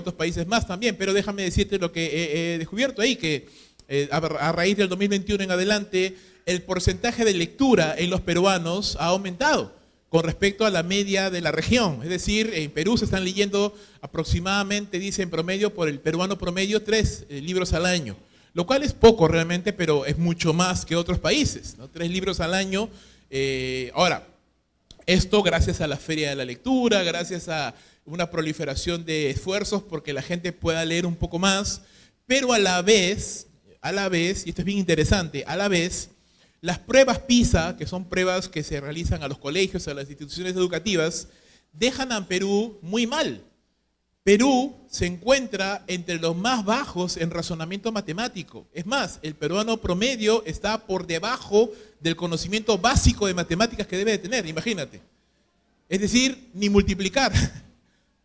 otros países más también, pero déjame decirte lo que he descubierto ahí, que a raíz del 2021 en adelante, el porcentaje de lectura en los peruanos ha aumentado con respecto a la media de la región. Es decir, en Perú se están leyendo aproximadamente, dice en promedio, por el peruano promedio, 3 libros al año. Lo cual es poco realmente, pero es mucho más que otros países, ¿no? 3 libros al año. Ahora, esto gracias a la Feria de la Lectura, gracias a una proliferación de esfuerzos porque la gente pueda leer un poco más, pero a la vez, y esto es bien interesante, a la vez, las pruebas PISA, que son pruebas que se realizan a los colegios, a las instituciones educativas, dejan a Perú muy mal. Perú se encuentra entre los más bajos en razonamiento matemático. Es más, el peruano promedio está por debajo del conocimiento básico de matemáticas que debe de tener, imagínate. Es decir, ni multiplicar.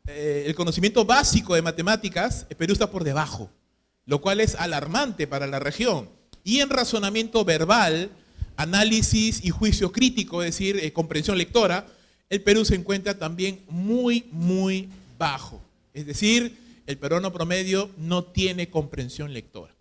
El conocimiento básico de matemáticas, Perú está por debajo, lo cual es alarmante para la región. Y en razonamiento verbal, análisis y juicio crítico, es decir, comprensión lectora, el Perú se encuentra también muy, muy bajo. Es decir, el peruano promedio no tiene comprensión lectora.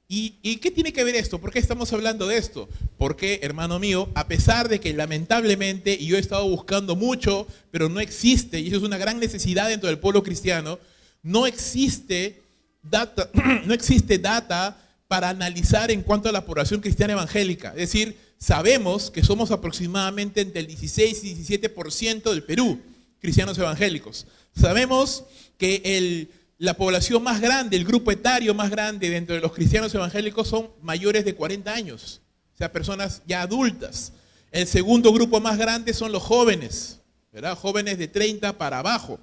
¿Y qué tiene que ver esto? ¿Por qué estamos hablando de esto? Porque, hermano mío, a pesar de que lamentablemente, y yo he estado buscando mucho, pero no existe, y eso es una gran necesidad dentro del pueblo cristiano, no existe data, no existe data para analizar en cuanto a la población cristiana evangélica. Es decir, sabemos que somos aproximadamente entre el 16 y 17% del Perú, cristianos evangélicos. Sabemos que la población más grande, el grupo etario más grande dentro de los cristianos evangélicos son mayores de 40 años, o sea, personas ya adultas. El segundo grupo más grande son los jóvenes, ¿verdad? Jóvenes de 30 para abajo.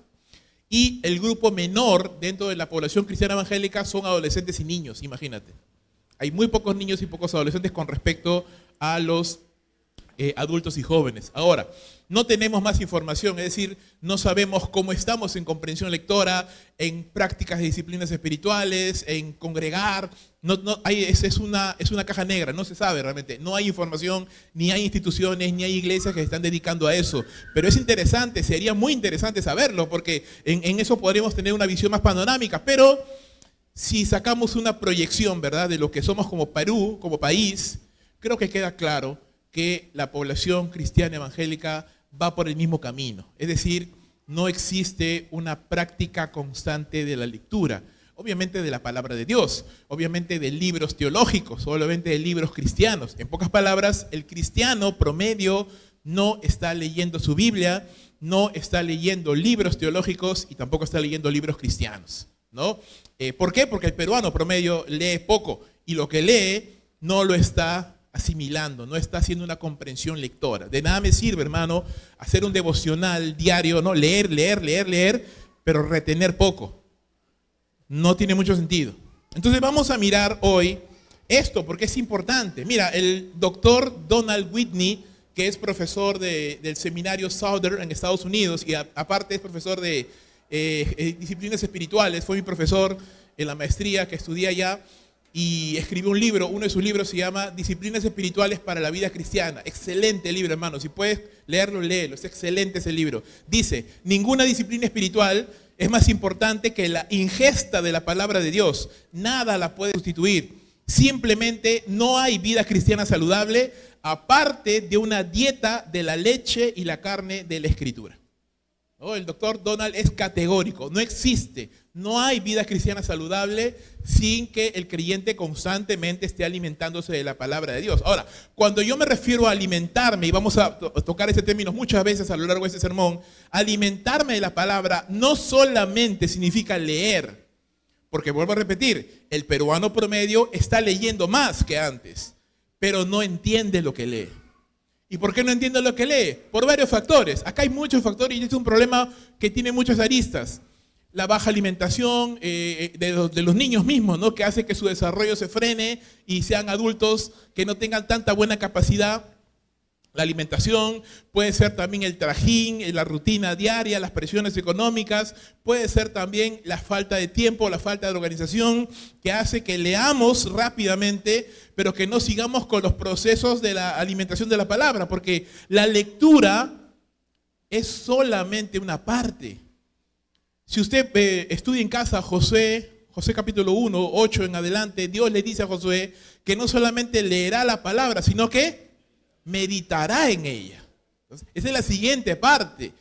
Y el grupo menor dentro de la población cristiana evangélica son adolescentes y niños, imagínate. Hay muy pocos niños y pocos adolescentes con respecto a los adultos y jóvenes. Ahora, no tenemos más información, es decir, no sabemos cómo estamos en comprensión lectora, en prácticas de disciplinas espirituales, en congregar. Es una caja negra, no se sabe realmente. No hay información, ni hay instituciones, ni hay iglesias que se están dedicando a eso. Pero es interesante, sería muy interesante saberlo, porque en eso podríamos tener una visión más panorámica. Pero si sacamos una proyección, ¿verdad?, de lo que somos como Perú, como país, creo que queda claro que la población cristiana evangélica va por el mismo camino. Es decir, no existe una práctica constante de la lectura. Obviamente de la palabra de Dios, obviamente de libros teológicos, obviamente de libros cristianos. En pocas palabras, el cristiano promedio no está leyendo su Biblia, no está leyendo libros teológicos y tampoco está leyendo libros cristianos, ¿no? ¿Por qué? Porque el peruano promedio lee poco y lo que lee no lo está asimilando, no está haciendo una comprensión lectora. De nada me sirve, hermano, hacer un devocional diario, ¿no? Leer, pero retener poco. No tiene mucho sentido. Entonces vamos a mirar hoy esto, porque es importante. Mira, el doctor Donald Whitney, que es profesor del seminario Southern en Estados Unidos, y aparte es profesor de disciplinas espirituales, fue mi profesor en la maestría que estudié allá, y escribió un libro, uno de sus libros se llama Disciplinas Espirituales para la Vida Cristiana. Excelente libro, hermano. Si puedes leerlo, léelo. Es excelente ese libro. Dice, ninguna disciplina espiritual es más importante que la ingesta de la palabra de Dios. Nada la puede sustituir. Simplemente no hay vida cristiana saludable aparte de una dieta de la leche y la carne de la Escritura. ¿No? El doctor Donald es categórico. No existe. No hay vida cristiana saludable sin que el creyente constantemente esté alimentándose de la palabra de Dios. Ahora, cuando yo me refiero a alimentarme, y vamos a tocar ese término muchas veces a lo largo de este sermón, alimentarme de la palabra no solamente significa leer, porque vuelvo a repetir, el peruano promedio está leyendo más que antes, pero no entiende lo que lee. ¿Y por qué no entiende lo que lee? Por varios factores. Acá hay muchos factores y este es un problema que tiene muchas aristas. La baja alimentación de los niños mismos, ¿no?, que hace que su desarrollo se frene y sean adultos que no tengan tanta buena capacidad. La alimentación puede ser también el trajín, la rutina diaria, las presiones económicas, puede ser también la falta de tiempo, la falta de organización, que hace que leamos rápidamente, pero que no sigamos con los procesos de la alimentación de la palabra, porque la lectura es solamente una parte. Si usted estudia en casa Josué capítulo 1, 8 en adelante, Dios le dice a Josué que no solamente leerá la palabra, sino que meditará en ella. Entonces, esa es la siguiente parte.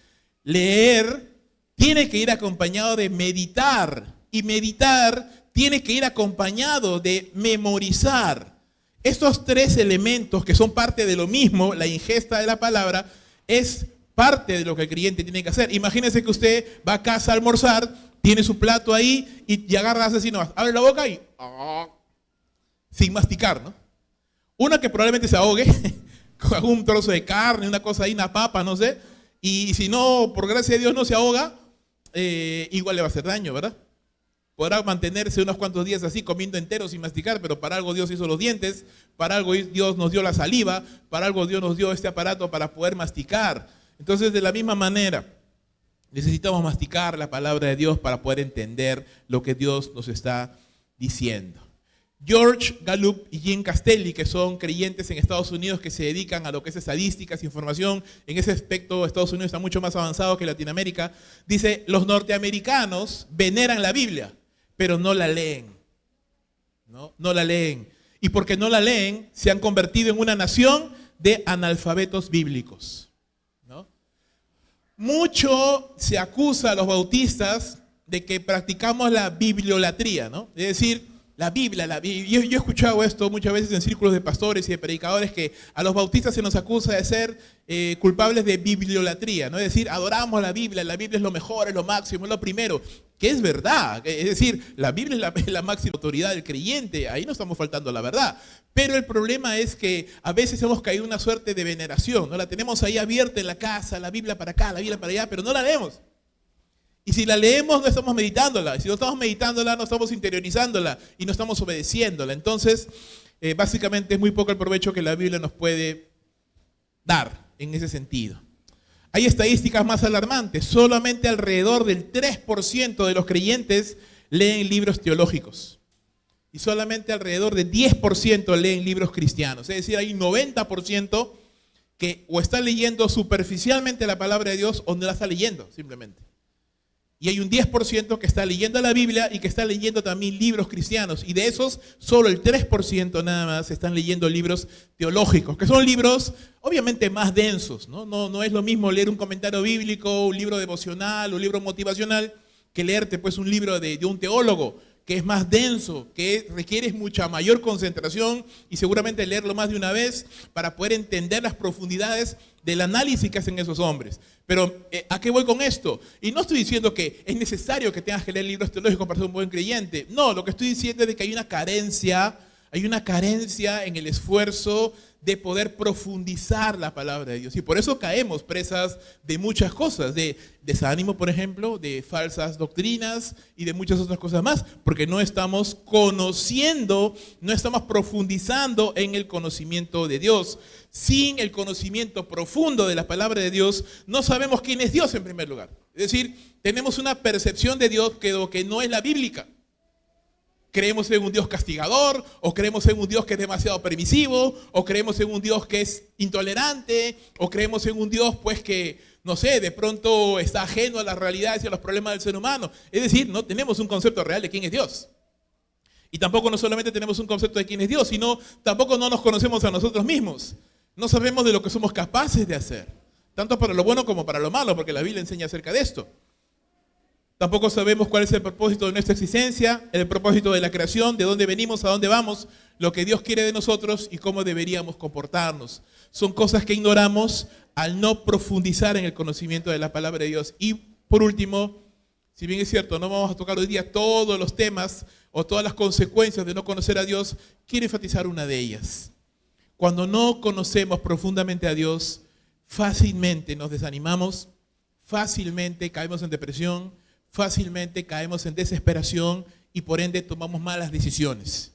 Leer tiene que ir acompañado de meditar, y meditar tiene que ir acompañado de memorizar. Estos tres elementos que son parte de lo mismo, la ingesta de la palabra, es parte de lo que el creyente tiene que hacer. Imagínese que usted va a casa a almorzar, tiene su plato ahí y agarra así nomás, abre la boca y sin masticar, ¿no? Una que probablemente se ahogue con algún trozo de carne, una cosa ahí, una papa, no sé, y si no, por gracia de Dios no se ahoga, igual le va a hacer daño, ¿verdad? Podrá mantenerse unos cuantos días así, comiendo entero sin masticar, pero para algo Dios hizo los dientes, para algo Dios nos dio la saliva, para algo Dios nos dio este aparato para poder masticar. Entonces, de la misma manera, necesitamos masticar la palabra de Dios para poder entender lo que Dios nos está diciendo. George Gallup y Jim Castelli, que son creyentes en Estados Unidos que se dedican a lo que es estadísticas, información, en ese aspecto Estados Unidos está mucho más avanzado que Latinoamérica, dice, los norteamericanos veneran la Biblia, pero no la leen. No la leen. Y porque no la leen, se han convertido en una nación de analfabetos bíblicos. Mucho se acusa a los bautistas de que practicamos la bibliolatría, ¿no? Es decir, la Biblia. Yo he escuchado esto muchas veces en círculos de pastores y de predicadores, que a los bautistas se nos acusa de ser culpables de bibliolatría, ¿no? Es decir, adoramos la Biblia es lo mejor, es lo máximo, es lo primero, que es verdad. Es decir, la Biblia es la máxima autoridad del creyente, ahí no estamos faltando a la verdad. Pero el problema es que a veces hemos caído en una suerte de veneración, ¿no? La tenemos ahí abierta en la casa, la Biblia para acá, la Biblia para allá, pero no la leemos. Y si la leemos, no estamos meditándola. Y si no estamos meditándola, no estamos interiorizándola y no estamos obedeciéndola. Entonces, básicamente es muy poco el provecho que la Biblia nos puede dar en ese sentido. Hay estadísticas más alarmantes. Solamente alrededor del 3% de los creyentes leen libros teológicos. Y solamente alrededor del 10% leen libros cristianos. Es decir, hay un 90% que o está leyendo superficialmente la palabra de Dios o no la está leyendo simplemente. Y hay un 10% que está leyendo la Biblia y que está leyendo también libros cristianos. Y de esos, solo el 3% nada más están leyendo libros teológicos, que son libros obviamente más densos, ¿no? No es lo mismo leer un comentario bíblico, un libro devocional, un libro motivacional, que leerte pues un libro de un teólogo, que es más denso, que requiere mucha mayor concentración y seguramente leerlo más de una vez para poder entender las profundidades del análisis que hacen esos hombres. Pero, ¿a qué voy con esto? Y no estoy diciendo que es necesario que tengas que leer libros teológicos para ser un buen creyente. No, lo que estoy diciendo es de que hay una carencia en el esfuerzo de poder profundizar la palabra de Dios. Y por eso caemos presas de muchas cosas, de desánimo, por ejemplo, de falsas doctrinas y de muchas otras cosas más, porque no estamos conociendo, no estamos profundizando en el conocimiento de Dios. Sin el conocimiento profundo de la palabra de Dios, no sabemos quién es Dios en primer lugar. Es decir, tenemos una percepción de Dios que no es la bíblica. Creemos en un Dios castigador, o creemos en un Dios que es demasiado permisivo, o creemos en un Dios que es intolerante, o creemos en un Dios pues que, no sé, de pronto está ajeno a las realidades y a los problemas del ser humano. Es decir, no tenemos un concepto real de quién es Dios. Y tampoco no solamente tenemos un concepto de quién es Dios, sino tampoco no nos conocemos a nosotros mismos. No sabemos de lo que somos capaces de hacer, tanto para lo bueno como para lo malo, porque la Biblia enseña acerca de esto. Tampoco sabemos cuál es el propósito de nuestra existencia, el propósito de la creación, de dónde venimos, a dónde vamos, lo que Dios quiere de nosotros y cómo deberíamos comportarnos. Son cosas que ignoramos al no profundizar en el conocimiento de la palabra de Dios. Y por último, si bien es cierto, no vamos a tocar hoy día todos los temas o todas las consecuencias de no conocer a Dios, quiero enfatizar una de ellas. Cuando no conocemos profundamente a Dios, fácilmente nos desanimamos, fácilmente caemos en depresión, fácilmente caemos en desesperación y por ende tomamos malas decisiones,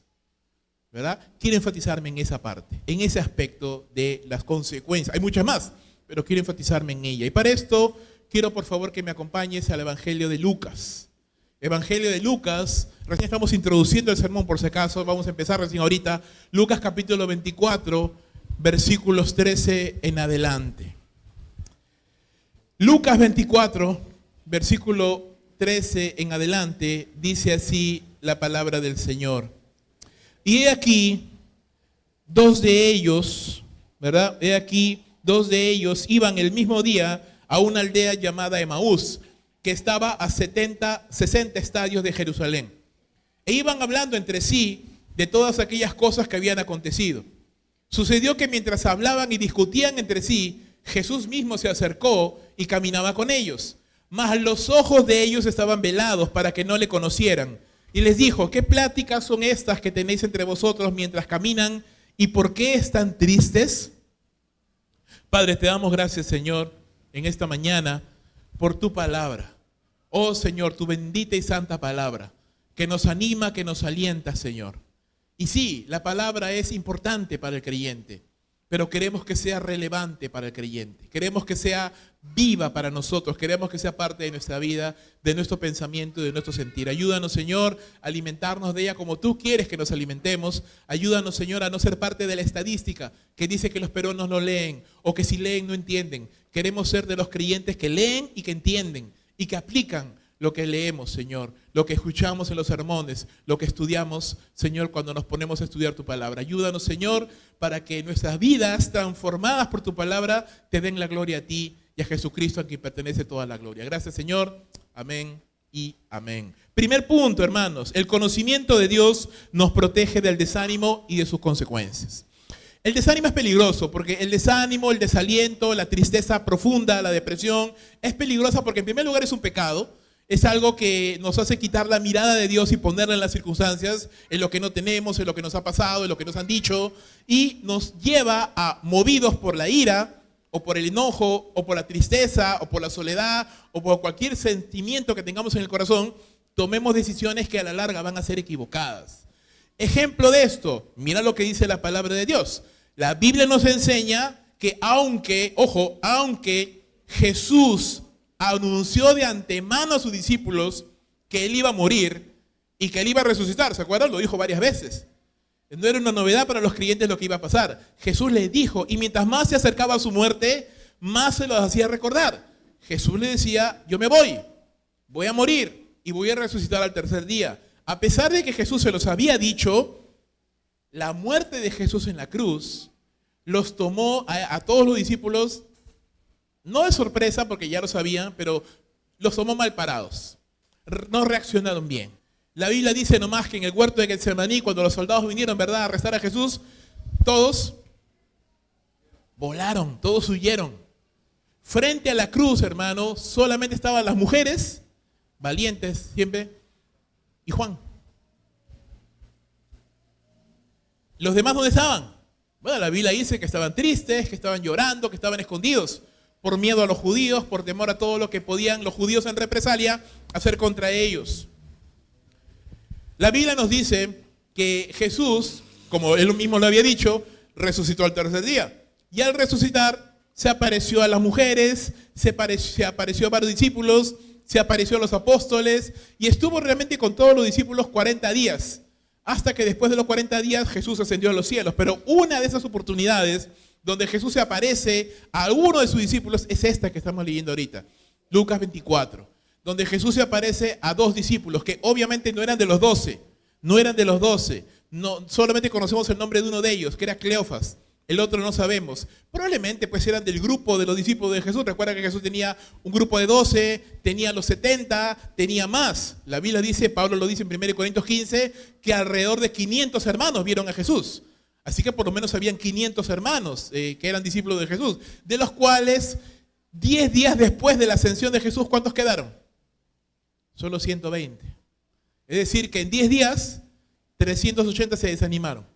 ¿verdad? Quiero enfatizarme en esa parte, en ese aspecto de las consecuencias. Hay muchas más, pero quiero enfatizarme en ella. Y para esto, quiero por favor que me acompañes al Evangelio de Lucas. Evangelio de Lucas, recién estamos introduciendo el sermón por si acaso, vamos a empezar recién ahorita. Lucas capítulo 24, versículos 13 en adelante. Lucas 24, versículo 13 en adelante, dice así la palabra del Señor. Y he aquí, dos de ellos, ¿verdad? He aquí, dos de ellos iban el mismo día a una aldea llamada Emaús, que estaba a 60 estadios de Jerusalén. E iban hablando entre sí de todas aquellas cosas que habían acontecido. Sucedió que mientras hablaban y discutían entre sí, Jesús mismo se acercó y caminaba con ellos. Mas los ojos de ellos estaban velados para que no le conocieran. Y les dijo: ¿qué pláticas son estas que tenéis entre vosotros mientras caminan? ¿Y por qué están tristes? Padre, te damos gracias, Señor, en esta mañana por tu palabra. Oh Señor, tu bendita y santa palabra, que nos anima, que nos alienta, Señor. Y sí, la palabra es importante para el creyente, pero queremos que sea relevante para el creyente. Queremos que sea viva para nosotros. Queremos que sea parte de nuestra vida, de nuestro pensamiento, de nuestro sentir. Ayúdanos, Señor, a alimentarnos de ella como tú quieres que nos alimentemos. Ayúdanos, Señor, a no ser parte de la estadística que dice que los peruanos no leen o que si leen no entienden. Queremos ser de los creyentes que leen y que entienden y que aplican lo que leemos, Señor, lo que escuchamos en los sermones, lo que estudiamos, Señor, cuando nos ponemos a estudiar tu palabra. Ayúdanos, Señor, para que nuestras vidas transformadas por tu palabra te den la gloria a ti y a Jesucristo, a quien pertenece toda la gloria. Gracias, Señor. Amén y amén. Primer punto, hermanos: el conocimiento de Dios nos protege del desánimo y de sus consecuencias. El desánimo es peligroso porque el desánimo, el desaliento, la tristeza profunda, la depresión es peligrosa porque en primer lugar es un pecado. Es algo que nos hace quitar la mirada de Dios y ponerla en las circunstancias, en lo que no tenemos, en lo que nos ha pasado, en lo que nos han dicho, y nos lleva a, movidos por la ira, o por el enojo, o por la tristeza, o por la soledad, o por cualquier sentimiento que tengamos en el corazón, tomemos decisiones que a la larga van a ser equivocadas. Ejemplo de esto, mira lo que dice la palabra de Dios. La Biblia nos enseña que aunque Jesús anunció de antemano a sus discípulos que Él iba a morir y que Él iba a resucitar, ¿se acuerdan? Lo dijo varias veces. No era una novedad para los creyentes lo que iba a pasar. Jesús les dijo, y mientras más se acercaba a su muerte, más se los hacía recordar. Jesús le decía: yo me voy a morir y voy a resucitar al tercer día. A pesar de que Jesús se los había dicho, la muerte de Jesús en la cruz los tomó a todos los discípulos, no de sorpresa porque ya lo sabían, pero los tomó mal parados. No reaccionaron bien. La Biblia dice nomás que en el huerto de Getsemaní, cuando los soldados vinieron, ¿verdad?, a arrestar a Jesús, todos volaron, todos huyeron. Frente a la cruz, hermano, solamente estaban las mujeres, valientes siempre, y Juan. ¿Los demás dónde estaban? Bueno, la Biblia dice que estaban tristes, que estaban llorando, que estaban escondidos, por miedo a los judíos, por temor a todo lo que podían los judíos en represalia hacer contra ellos. La Biblia nos dice que Jesús, como Él mismo lo había dicho, resucitó al tercer día. Y al resucitar se apareció a las mujeres, se apareció a varios discípulos, se apareció a los apóstoles y estuvo realmente con todos los discípulos 40 días. Hasta que después de los 40 días Jesús ascendió a los cielos. Pero una de esas oportunidades donde Jesús se aparece a alguno de sus discípulos es esta que estamos leyendo ahorita, Lucas 24, donde Jesús se aparece a dos discípulos que obviamente no eran de los 12, no, solamente conocemos el nombre de uno de ellos, que era Cleofas, el otro no sabemos, probablemente pues eran del grupo de los discípulos de Jesús. Recuerda que Jesús tenía un grupo de 12, tenía los 70, tenía más. La Biblia dice, Pablo lo dice en 1 Corintios 15, que alrededor de 500 hermanos vieron a Jesús. Así que por lo menos habían 500 hermanos que eran discípulos de Jesús, de los cuales 10 días después de la ascensión de Jesús, ¿cuántos quedaron? Solo 120. Es decir, que en 10 días, 380 se desanimaron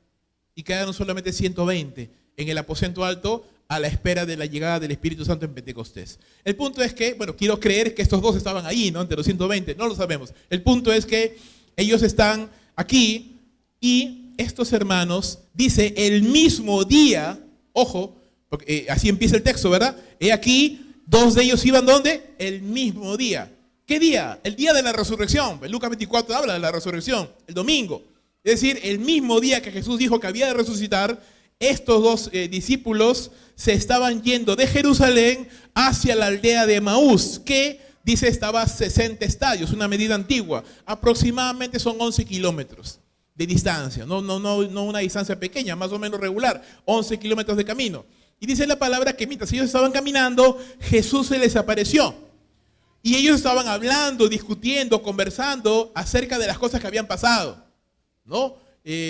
y quedaron solamente 120 en el aposento alto a la espera de la llegada del Espíritu Santo en Pentecostés. El punto es que, bueno, quiero creer que estos dos estaban ahí, ¿no? Entre los 120, no lo sabemos. El punto es que ellos están aquí y estos hermanos, dice, el mismo día, ojo, porque, así empieza el texto, ¿verdad? He aquí, dos de ellos iban, ¿dónde? El mismo día. ¿Qué día? El día de la resurrección. En Lucas 24 habla de la resurrección, el domingo. Es decir, el mismo día que Jesús dijo que había de resucitar, estos dos discípulos se estaban yendo de Jerusalén hacia la aldea de Emaús, que dice estaba a 60 estadios, una medida antigua. Aproximadamente son 11 kilómetros de distancia, no una distancia pequeña, más o menos regular, 11 kilómetros de camino. Y dice la palabra que mientras ellos estaban caminando, Jesús se les apareció. Y ellos estaban hablando, discutiendo, conversando acerca de las cosas que habían pasado, ¿no?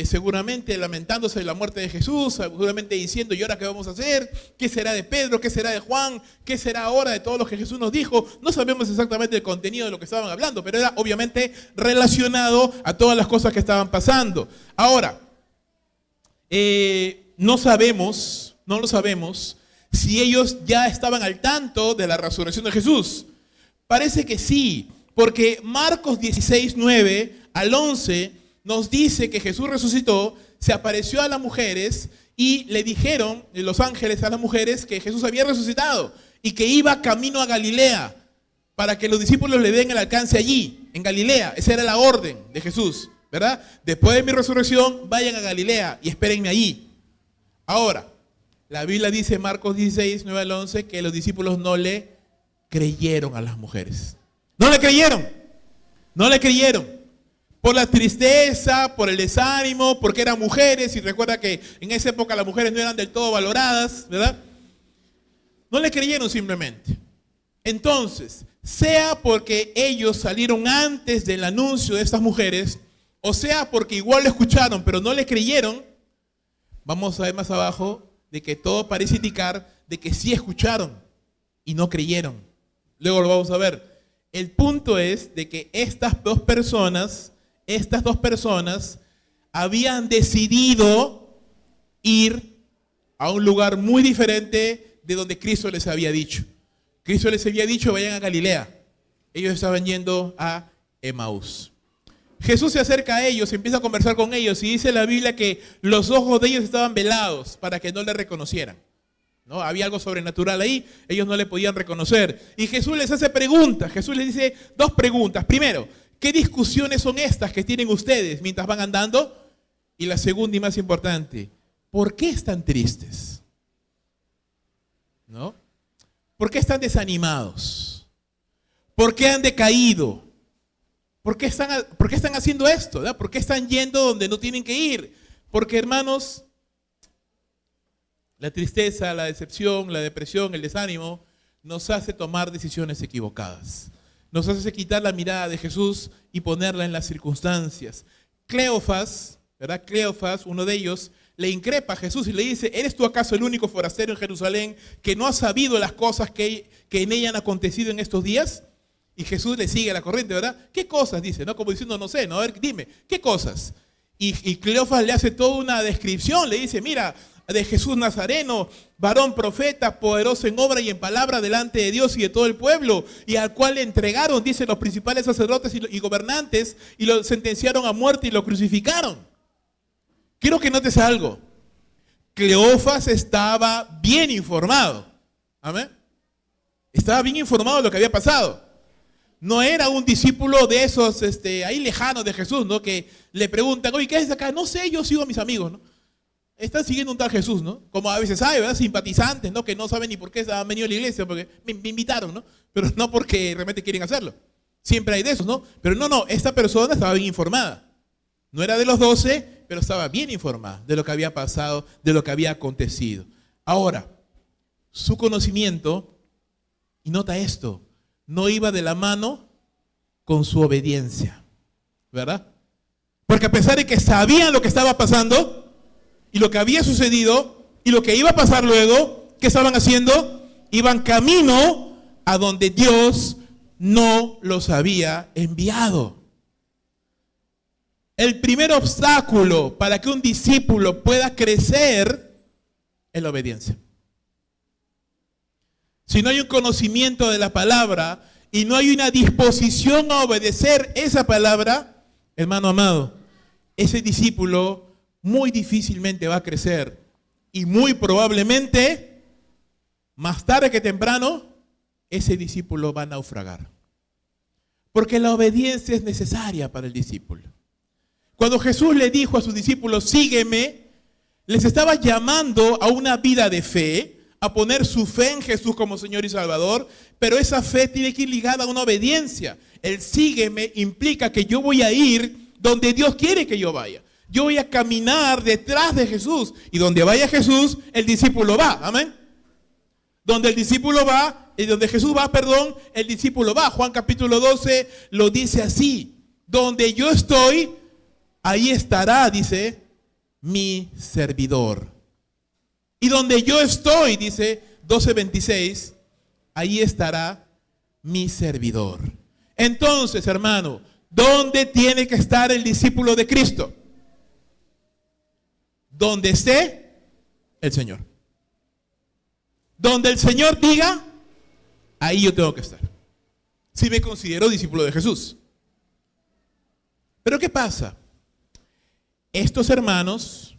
Seguramente lamentándose de la muerte de Jesús, seguramente diciendo, ¿y ahora qué vamos a hacer? ¿Qué será de Pedro? ¿Qué será de Juan? ¿Qué será ahora de todo lo que Jesús nos dijo? No sabemos exactamente el contenido de lo que estaban hablando, pero era obviamente relacionado a todas las cosas que estaban pasando. Ahora, no lo sabemos si ellos ya estaban al tanto de la resurrección de Jesús. Parece que sí, porque Marcos 16, 9 al 11 nos dice que Jesús resucitó, se apareció a las mujeres y le dijeron los ángeles a las mujeres que Jesús había resucitado y que iba camino a Galilea para que los discípulos le den el alcance allí, en Galilea. Esa era la orden de Jesús, ¿verdad? Después de mi resurrección, vayan a Galilea y espérenme allí. Ahora, la Biblia dice en Marcos 16, 9 al 11 que los discípulos no le creyeron a las mujeres. No le creyeron. No le creyeron. Por la tristeza, por el desánimo, porque eran mujeres, y recuerda que en esa época las mujeres no eran del todo valoradas, ¿verdad? No le creyeron simplemente. Entonces, sea porque ellos salieron antes del anuncio de estas mujeres, o sea porque igual lo escucharon, pero no le creyeron, vamos a ver más abajo de que todo parece indicar de que sí escucharon y no creyeron. Luego lo vamos a ver. El punto es de que estas dos personas habían decidido ir a un lugar muy diferente de donde Cristo les había dicho. Cristo les había dicho, vayan a Galilea. Ellos estaban yendo a Emaús. Jesús se acerca a ellos, empieza a conversar con ellos y dice la Biblia que los ojos de ellos estaban velados para que no le reconocieran, ¿no? Había algo sobrenatural ahí, ellos no le podían reconocer. Y Jesús les hace preguntas, Jesús les dice dos preguntas. Primero, ¿qué discusiones son estas que tienen ustedes mientras van andando? Y la segunda y más importante, ¿por qué están tristes? ¿No? ¿Por qué están desanimados? ¿Por qué han decaído? ¿Por qué están haciendo esto? ¿Verdad? ¿Por qué están yendo donde no tienen que ir? Porque, hermanos, la tristeza, la decepción, la depresión, el desánimo nos hace tomar decisiones equivocadas. Nos hace quitar la mirada de Jesús y ponerla en las circunstancias. Cleofas, ¿verdad? Cleofas, uno de ellos, le increpa a Jesús y le dice, ¿eres tú acaso el único forastero en Jerusalén que no ha sabido las cosas que en ella han acontecido en estos días? Y Jesús le sigue la corriente, ¿verdad? ¿Qué cosas? Dice, ¿no? Como diciendo, no sé, ¿no? A ver, dime, ¿qué cosas? Y Cleofas le hace toda una descripción, le dice, mira, de Jesús Nazareno, varón profeta, poderoso en obra y en palabra delante de Dios y de todo el pueblo, y al cual le entregaron, dicen los principales sacerdotes y gobernantes, y lo sentenciaron a muerte y lo crucificaron. Quiero que notes algo. Cleofas estaba bien informado. Amén. Estaba bien informado de lo que había pasado. No era un discípulo de esos ahí lejanos de Jesús, ¿no? Que le preguntan, oye, ¿qué haces acá? No sé, yo sigo a mis amigos, ¿no? Están siguiendo un tal Jesús, ¿no? Como a veces hay, ¿verdad? Simpatizantes, ¿no? Que no saben ni por qué han venido a la iglesia, porque me invitaron, ¿no? Pero no porque realmente quieren hacerlo. Siempre hay de esos, ¿no? Pero no, esta persona estaba bien informada. No era de los 12, pero estaba bien informada de lo que había pasado, de lo que había acontecido. Ahora, su conocimiento, y nota esto, no iba de la mano con su obediencia, ¿verdad? Porque a pesar de que sabían lo que estaba pasando, y lo que había sucedido, y lo que iba a pasar luego, ¿qué estaban haciendo? Iban camino a donde Dios no los había enviado. El primer obstáculo para que un discípulo pueda crecer es la obediencia. Si no hay un conocimiento de la palabra y no hay una disposición a obedecer esa palabra, hermano amado, ese discípulo muy difícilmente va a crecer y muy probablemente, más tarde que temprano, ese discípulo va a naufragar. Porque la obediencia es necesaria para el discípulo. Cuando Jesús le dijo a sus discípulos, sígueme, les estaba llamando a una vida de fe, a poner su fe en Jesús como Señor y Salvador, pero esa fe tiene que ir ligada a una obediencia. El sígueme implica que yo voy a ir donde Dios quiere que yo vaya. Yo voy a caminar detrás de Jesús, y donde vaya Jesús, el discípulo va. Amén. Donde el discípulo va, y donde Jesús va, perdón, el discípulo va. Juan capítulo 12 lo dice así: donde yo estoy, ahí estará, dice, mi servidor. Y donde yo estoy, dice 12:26, ahí estará mi servidor. Entonces, hermano, ¿dónde tiene que estar el discípulo de Cristo? Donde esté el Señor. Donde el Señor diga, ahí yo tengo que estar. Si me considero discípulo de Jesús. Pero ¿qué pasa? Estos hermanos,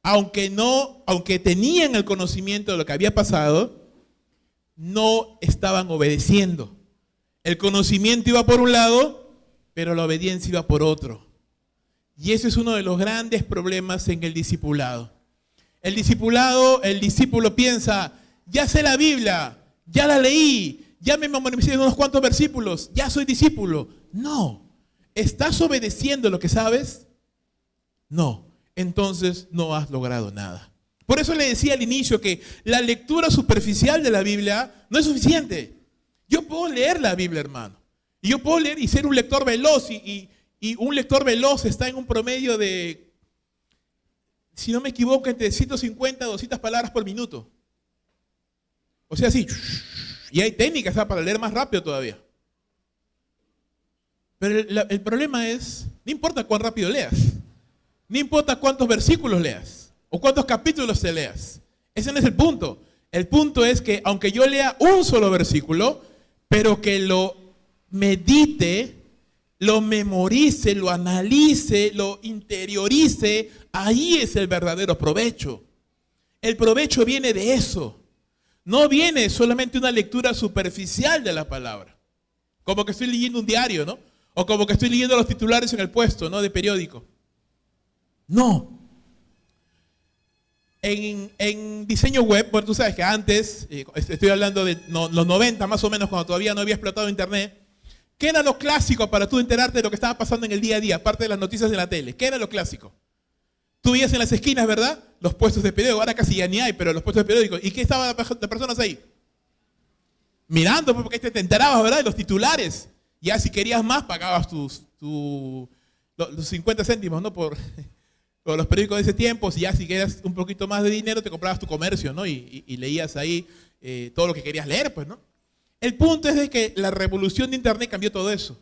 aunque tenían el conocimiento de lo que había pasado, no estaban obedeciendo. El conocimiento iba por un lado, pero la obediencia iba por otro. Y ese es uno de los grandes problemas en el discipulado. El discípulo piensa, ya sé la Biblia, ya la leí, ya me memoricé unos cuantos versículos, ya soy discípulo. No. ¿Estás obedeciendo lo que sabes? No. Entonces no has logrado nada. Por eso le decía al inicio que la lectura superficial de la Biblia no es suficiente. Yo puedo leer la Biblia, hermano. Y yo puedo leer y ser un lector veloz. Y un lector veloz está en un promedio de, si no me equivoco, entre 150 a 200 palabras por minuto. O sea, sí. Y hay técnicas para leer más rápido todavía. Pero el problema es, no importa cuán rápido leas. No importa cuántos versículos leas o cuántos capítulos te leas. Ese no es el punto. El punto es que aunque yo lea un solo versículo, pero que lo medite, lo memorice, lo analice, lo interiorice, ahí es el verdadero provecho. El provecho viene de eso. No viene solamente una lectura superficial de la palabra. Como que estoy leyendo un diario, ¿no? O como que estoy leyendo los titulares en el puesto, ¿no? De periódico. No. En diseño web, bueno, tú sabes que antes, estoy hablando de los 90 más o menos, cuando todavía no había explotado internet, ¿qué era lo clásico para tú enterarte de lo que estaba pasando en el día a día, aparte de las noticias de la tele? ¿Qué era lo clásico? Tú veías en las esquinas, ¿verdad? Los puestos de periódico, ahora casi ya ni hay, pero los puestos de periódico. ¿Y qué estaban de personas ahí? Mirando, porque te enterabas, ¿verdad? De los titulares. Ya si querías más, pagabas los 50 céntimos, ¿no? Por los periódicos de ese tiempo. Si ya si querías un poquito más de dinero, te comprabas tu comercio, ¿no? Y leías ahí todo lo que querías leer, pues, ¿no? El punto es de que la revolución de internet cambió todo eso.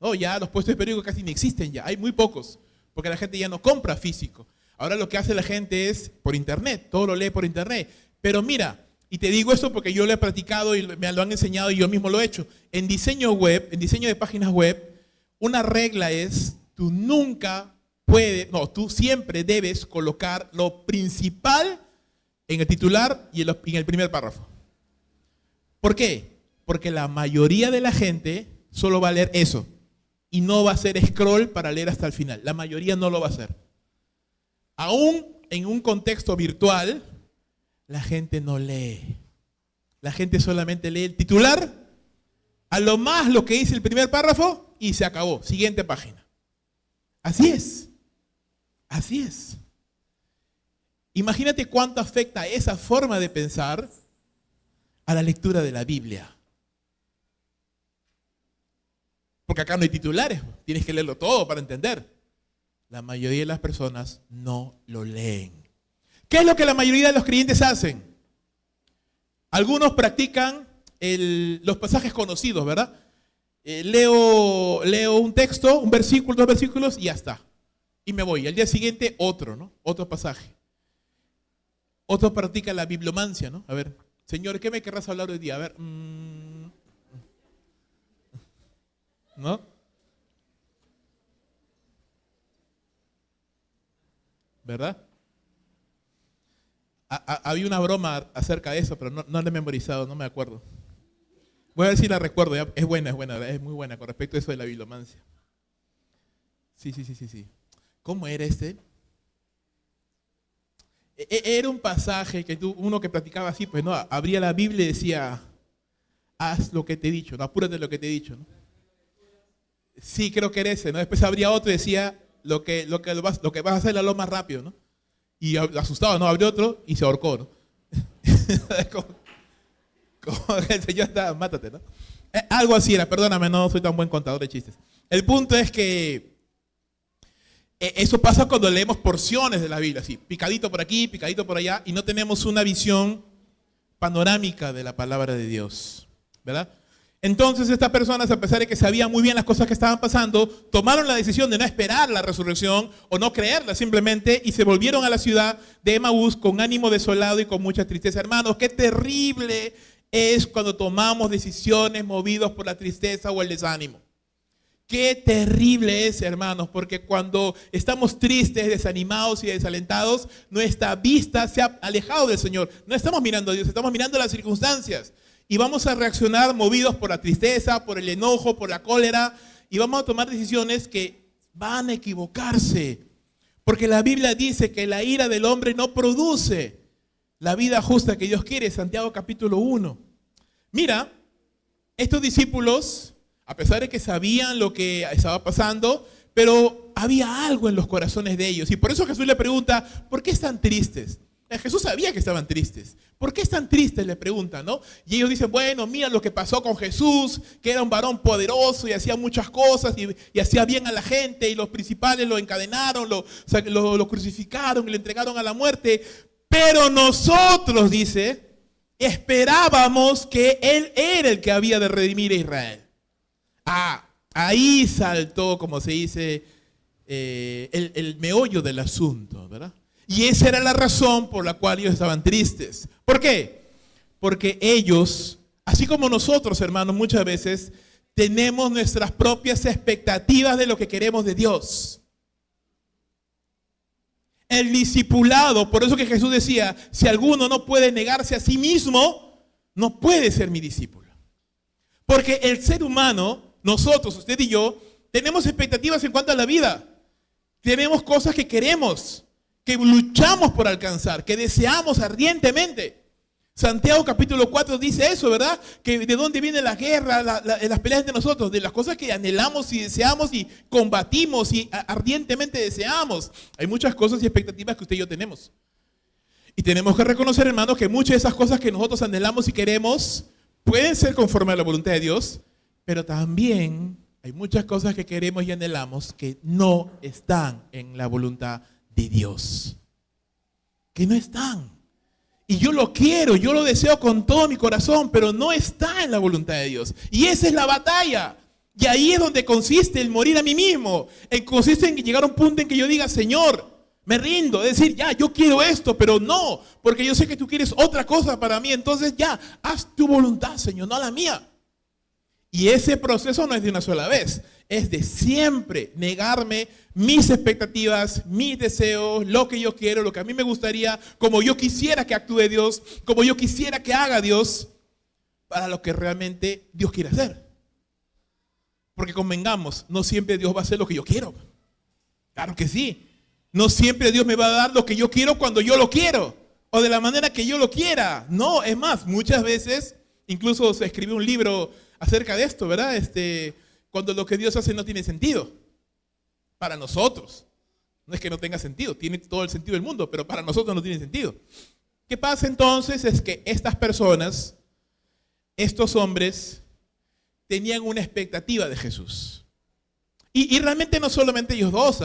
No, ya los puestos de periódico casi ni existen ya, hay muy pocos, porque la gente ya no compra físico. Ahora lo que hace la gente es por internet, todo lo lee por internet. Pero mira, y te digo esto porque yo lo he practicado y me lo han enseñado y yo mismo lo he hecho. En diseño web, en diseño de páginas web, una regla es, tú siempre debes colocar lo principal en el titular y en el primer párrafo. ¿Por qué? Porque la mayoría de la gente solo va a leer eso y no va a hacer scroll para leer hasta el final. La mayoría no lo va a hacer. Aún en un contexto virtual, la gente no lee. La gente solamente lee el titular, a lo más lo que dice el primer párrafo y se acabó. Siguiente página. Así es. Así es. Imagínate cuánto afecta esa forma de pensar a la lectura de la Biblia. Porque acá no hay titulares, tienes que leerlo todo para entender. La mayoría de las personas no lo leen. ¿Qué es lo que la mayoría de los creyentes hacen? Algunos practican los pasajes conocidos, ¿verdad? Leo un texto, un versículo, 2 versículos y ya está. Y me voy. Al día siguiente otro, ¿no? Otro pasaje. Otros practican la bibliomancia, ¿no? A ver, Señor, ¿qué me querrás hablar hoy día? A ver, ¿no? ¿Verdad? Había una broma acerca de eso, pero no la he memorizado, no me acuerdo. Voy a ver si la recuerdo, ya. Es buena, es muy buena con respecto a eso de la bibliomancia. Sí. ¿Cómo era este? Era un pasaje que uno que practicaba así, pues no, abría la Biblia y decía, haz lo que te he dicho, no, apúrate lo que te he dicho, ¿no? Sí, creo que era ese, ¿no? Después abría otro y decía, lo que vas a hacer lo más rápido, ¿no? Y asustado, ¿no? Abrió otro y se ahorcó, ¿no? como, como el Señor está, mátate, ¿no? Algo así era, perdóname, no soy tan buen contador de chistes. El punto es que eso pasa cuando leemos porciones de la Biblia, así, picadito por aquí, picadito por allá, y no tenemos una visión panorámica de la palabra de Dios, ¿verdad? Entonces estas personas, a pesar de que sabían muy bien las cosas que estaban pasando, tomaron la decisión de no esperar la resurrección o no creerla simplemente y se volvieron a la ciudad de Emaús con ánimo desolado y con mucha tristeza. Hermanos, qué terrible es cuando tomamos decisiones movidos por la tristeza o el desánimo. Qué terrible es, hermanos, porque cuando estamos tristes, desanimados y desalentados, nuestra vista se ha alejado del Señor. No estamos mirando a Dios, estamos mirando las circunstancias. Y vamos a reaccionar movidos por la tristeza, por el enojo, por la cólera. Y vamos a tomar decisiones que van a equivocarse. Porque la Biblia dice que la ira del hombre no produce la vida justa que Dios quiere. Santiago capítulo 1. Mira, estos discípulos, a pesar de que sabían lo que estaba pasando, pero había algo en los corazones de ellos. Y por eso Jesús le pregunta, ¿por qué están tristes? Jesús sabía que estaban tristes. ¿Por qué están tristes? Le preguntan, ¿no? Y ellos dicen, bueno, mira lo que pasó con Jesús, que era un varón poderoso y hacía muchas cosas y hacía bien a la gente y los principales lo encadenaron, lo crucificaron y le entregaron a la muerte. Pero nosotros, dice, esperábamos que Él era el que había de redimir a Israel. Ahí saltó, como se dice, el meollo del asunto, ¿verdad? Y esa era la razón por la cual ellos estaban tristes. ¿Por qué? Porque ellos, así como nosotros, hermanos, muchas veces tenemos nuestras propias expectativas de lo que queremos de Dios. El discipulado, por eso que Jesús decía, si alguno no puede negarse a sí mismo, no puede ser mi discípulo. Porque el ser humano, nosotros, usted y yo, tenemos expectativas en cuanto a la vida. Tenemos cosas que queremos, que luchamos por alcanzar, que deseamos ardientemente. Santiago capítulo 4 dice eso, ¿verdad? Que de dónde viene la guerra, las peleas de nosotros, de las cosas que anhelamos y deseamos y combatimos y ardientemente deseamos. Hay muchas cosas y expectativas que usted y yo tenemos. Y tenemos que reconocer, hermanos, que muchas de esas cosas que nosotros anhelamos y queremos pueden ser conforme a la voluntad de Dios, pero también hay muchas cosas que queremos y anhelamos que no están en la voluntad de Dios. Que no están. Y yo lo quiero, yo lo deseo con todo mi corazón, pero no está en la voluntad de Dios. Y esa es la batalla. Y ahí es donde consiste el morir a mí mismo. Consiste en llegar a un punto en que yo diga, Señor, me rindo. Es decir, ya, yo quiero esto, pero no, porque yo sé que tú quieres otra cosa para mí. Entonces ya, haz tu voluntad, Señor, no la mía. Y ese proceso no es de una sola vez, es de siempre negarme mis expectativas, mis deseos, lo que yo quiero, lo que a mí me gustaría, como yo quisiera que actúe Dios, como yo quisiera que haga Dios, para lo que realmente Dios quiere hacer. Porque convengamos, no siempre Dios va a hacer lo que yo quiero. Claro que sí. No siempre Dios me va a dar lo que yo quiero cuando yo lo quiero, o de la manera que yo lo quiera. No, es más, muchas veces, incluso se escribió un libro acerca de esto, ¿verdad? Cuando lo que Dios hace no tiene sentido. Para nosotros. No es que no tenga sentido, tiene todo el sentido del mundo, pero para nosotros no tiene sentido. ¿Qué pasa entonces? Es que estas personas, estos hombres, tenían una expectativa de Jesús. Y realmente no solamente ellos dos,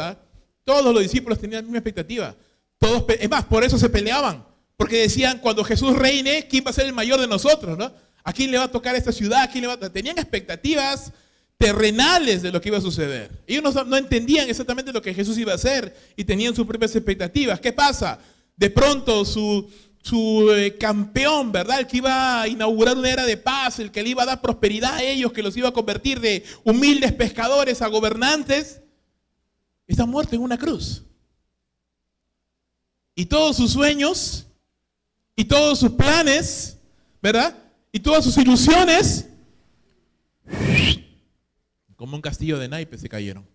todos los discípulos tenían la misma expectativa. Todos, es más, por eso se peleaban. Porque decían, cuando Jesús reine, ¿quién va a ser el mayor de nosotros, no? ¿A quién le va a tocar esta ciudad? ¿A quién le va a... Tenían expectativas terrenales de lo que iba a suceder. Ellos no entendían exactamente lo que Jesús iba a hacer y tenían sus propias expectativas. ¿Qué pasa? De pronto su campeón, ¿verdad? El que iba a inaugurar una era de paz, el que le iba a dar prosperidad a ellos, que los iba a convertir de humildes pescadores a gobernantes, está muerto en una cruz. Y todos sus sueños y todos sus planes, ¿verdad? Y todas sus ilusiones, como un castillo de naipes, se cayeron.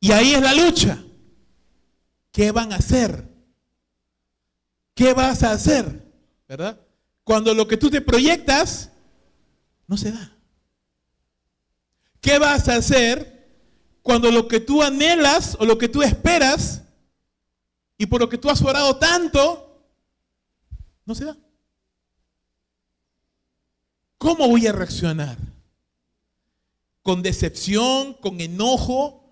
Y ahí es la lucha. ¿qué van a hacer? ¿Qué vas a hacer? ¿Verdad? Cuando lo que tú te proyectas no se da. ¿Qué vas a hacer cuando lo que tú anhelas o lo que tú esperas y por lo que tú has orado tanto no se da? ¿Cómo voy a reaccionar? ¿Con decepción? ¿Con enojo?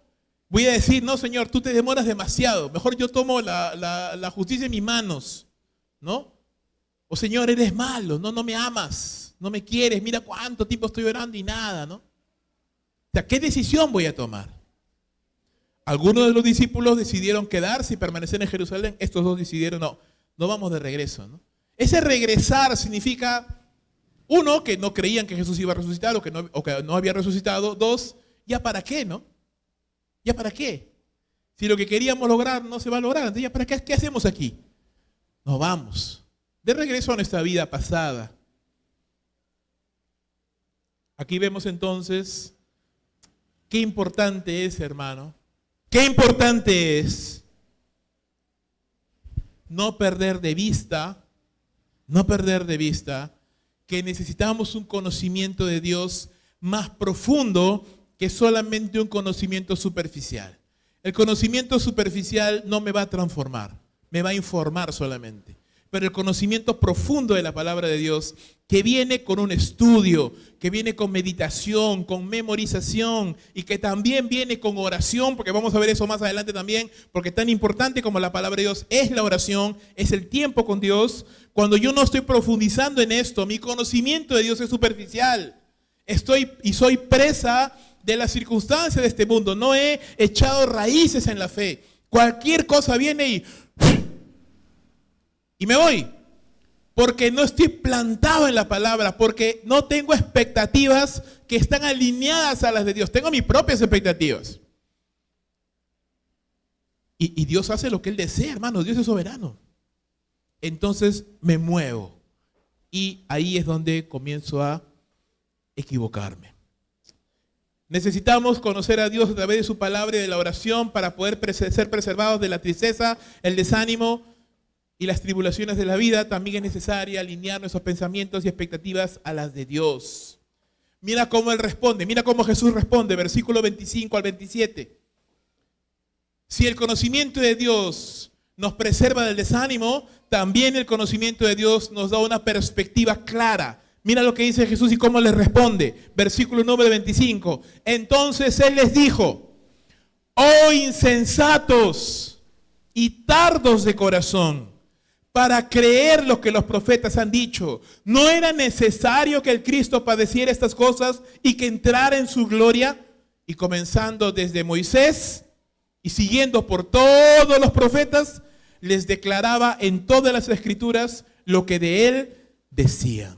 Voy a decir, no, Señor, tú te demoras demasiado. Mejor yo tomo la justicia en mis manos, ¿no? O Señor, eres malo, no me amas, no me quieres, mira cuánto tiempo estoy orando y nada, ¿no? O sea, ¿qué decisión voy a tomar? Algunos de los discípulos decidieron quedarse y permanecer en Jerusalén. Estos dos decidieron, no vamos de regreso, ¿no? Ese regresar significa, uno, que no creían que Jesús iba a resucitar o que no había resucitado. Dos, ¿ya para qué, no? ¿Ya para qué? Si lo que queríamos lograr no se va a lograr, entonces ¿ya para qué? ¿Qué hacemos aquí? Nos vamos de regreso a nuestra vida pasada. Aquí vemos entonces qué importante es, hermano, qué importante es no perder de vista que necesitamos un conocimiento de Dios más profundo que solamente un conocimiento superficial. El conocimiento superficial no me va a transformar, me va a informar solamente. Pero el conocimiento profundo de la palabra de Dios, que viene con un estudio, que viene con meditación, con memorización y que también viene con oración, porque vamos a ver eso más adelante también, porque tan importante como la palabra de Dios es la oración, es el tiempo con Dios. Cuando yo no estoy profundizando en esto, mi conocimiento de Dios es superficial. Soy presa de las circunstancias de este mundo. No he echado raíces en la fe. Cualquier cosa viene y me voy, porque no estoy plantado en la palabra, porque no tengo expectativas que están alineadas a las de Dios. Tengo mis propias expectativas. Y Dios hace lo que Él desea, hermano. Dios es soberano. Entonces me muevo. Y ahí es donde comienzo a equivocarme. Necesitamos conocer a Dios a través de su palabra y de la oración para poder ser preservados de la tristeza, el desánimo y las tribulaciones de la vida. También es necesario alinear nuestros pensamientos y expectativas a las de Dios. Mira cómo Él responde, mira cómo Jesús responde, versículo 25 al 27. Si el conocimiento de Dios nos preserva del desánimo, también el conocimiento de Dios nos da una perspectiva clara. Mira lo que dice Jesús y cómo les responde. Versículo número 25. Entonces Él les dijo, oh insensatos y tardos de corazón, para creer lo que los profetas han dicho. ¿No era necesario que el Cristo padeciera estas cosas y que entrara en su gloria? Y comenzando desde Moisés y siguiendo por todos los profetas, les declaraba en todas las escrituras lo que de Él decían.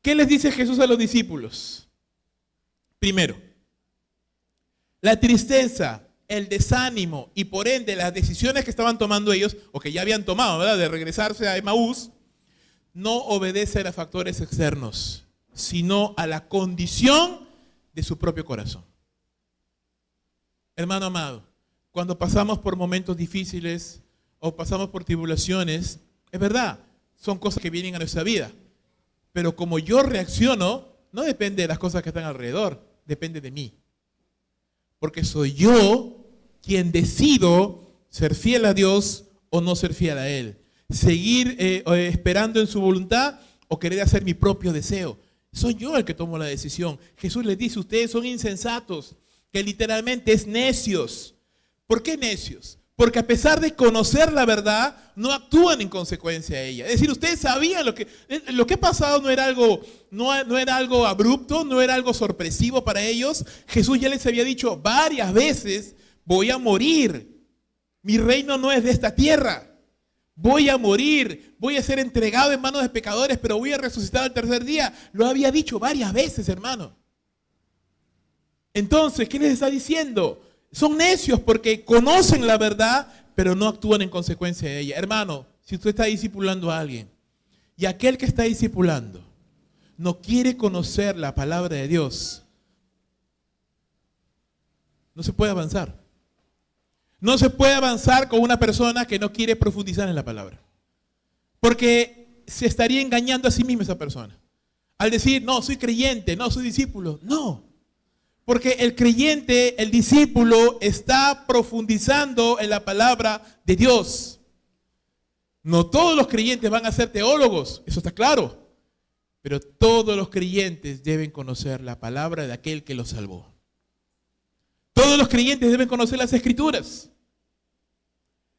¿Qué les dice Jesús a los discípulos? Primero, la tristeza, el desánimo y por ende las decisiones que estaban tomando ellos, o que ya habían tomado, ¿verdad?, de regresarse a Emaús, no obedecen a factores externos, sino a la condición de su propio corazón. Hermano amado, cuando pasamos por momentos difíciles o pasamos por tribulaciones, es verdad, son cosas que vienen a nuestra vida, pero como yo reacciono, no depende de las cosas que están alrededor, depende de mí. Porque soy yo quien decido ser fiel a Dios o no ser fiel a Él. Seguir esperando en su voluntad o querer hacer mi propio deseo. Soy yo el que tomo la decisión. Jesús les dice, ustedes son insensatos, que literalmente es necios. ¿Por qué necios? Porque a pesar de conocer la verdad, no actúan en consecuencia a ella. Es decir, ustedes sabían lo que ha pasado no era algo abrupto, no era algo sorpresivo para ellos. Jesús ya les había dicho varias veces, voy a morir. Mi reino no es de esta tierra. Voy a morir, voy a ser entregado en manos de pecadores, pero voy a resucitar al tercer día. Lo había dicho varias veces, hermano. Entonces, ¿qué les está diciendo? Son necios porque conocen la verdad, pero no actúan en consecuencia de ella. Hermano, si usted está discipulando a alguien y aquel que está discipulando no quiere conocer la palabra de Dios, no se puede avanzar. No se puede avanzar con una persona que no quiere profundizar en la palabra. Porque se estaría engañando a sí misma esa persona. Al decir, no, soy creyente, no, soy discípulo. No. Porque el creyente, el discípulo, está profundizando en la palabra de Dios. No todos los creyentes van a ser teólogos, eso está claro. Pero todos los creyentes deben conocer la palabra de aquel que los salvó. Todos los creyentes deben conocer las Escrituras.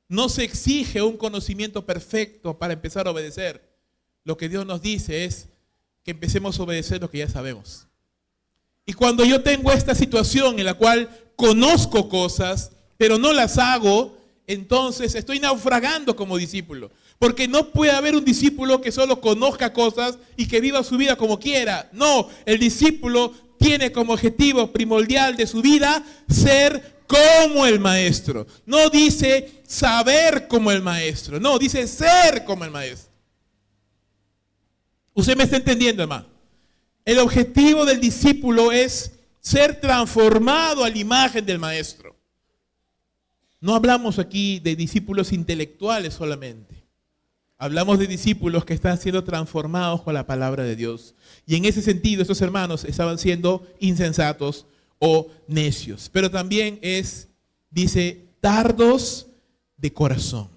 No se exige un conocimiento perfecto para empezar a obedecer. Lo que Dios nos dice es que empecemos a obedecer lo que ya sabemos. Y cuando yo tengo esta situación en la cual conozco cosas, pero no las hago, entonces estoy naufragando como discípulo. Porque no puede haber un discípulo que solo conozca cosas y que viva su vida como quiera. No, el discípulo tiene como objetivo primordial de su vida ser como el maestro. No dice saber como el maestro, no, dice ser como el maestro. Usted me está entendiendo, hermano. El objetivo del discípulo es ser transformado a la imagen del maestro. No hablamos aquí de discípulos intelectuales solamente. Hablamos de discípulos que están siendo transformados con la palabra de Dios. Y en ese sentido, estos hermanos estaban siendo insensatos o necios. Pero también dice, tardos de corazón.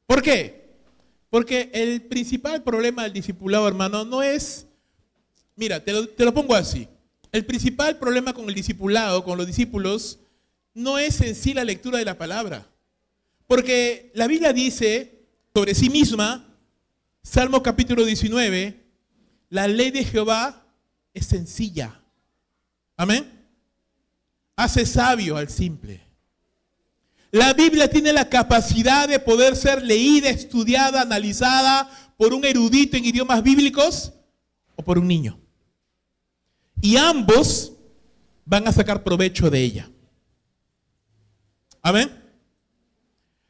¿Por qué? Porque el principal problema del discipulado, hermano, no es, mira, te lo pongo así. El principal problema con el discipulado, con los discípulos, no es en sí la lectura de la palabra. Porque la Biblia dice sobre sí misma, Salmo capítulo 19, la ley de Jehová es sencilla. Amén. Hace sabio al simple. La Biblia tiene la capacidad de poder ser leída, estudiada, analizada por un erudito en idiomas bíblicos o por un niño. Y ambos van a sacar provecho de ella. Amén.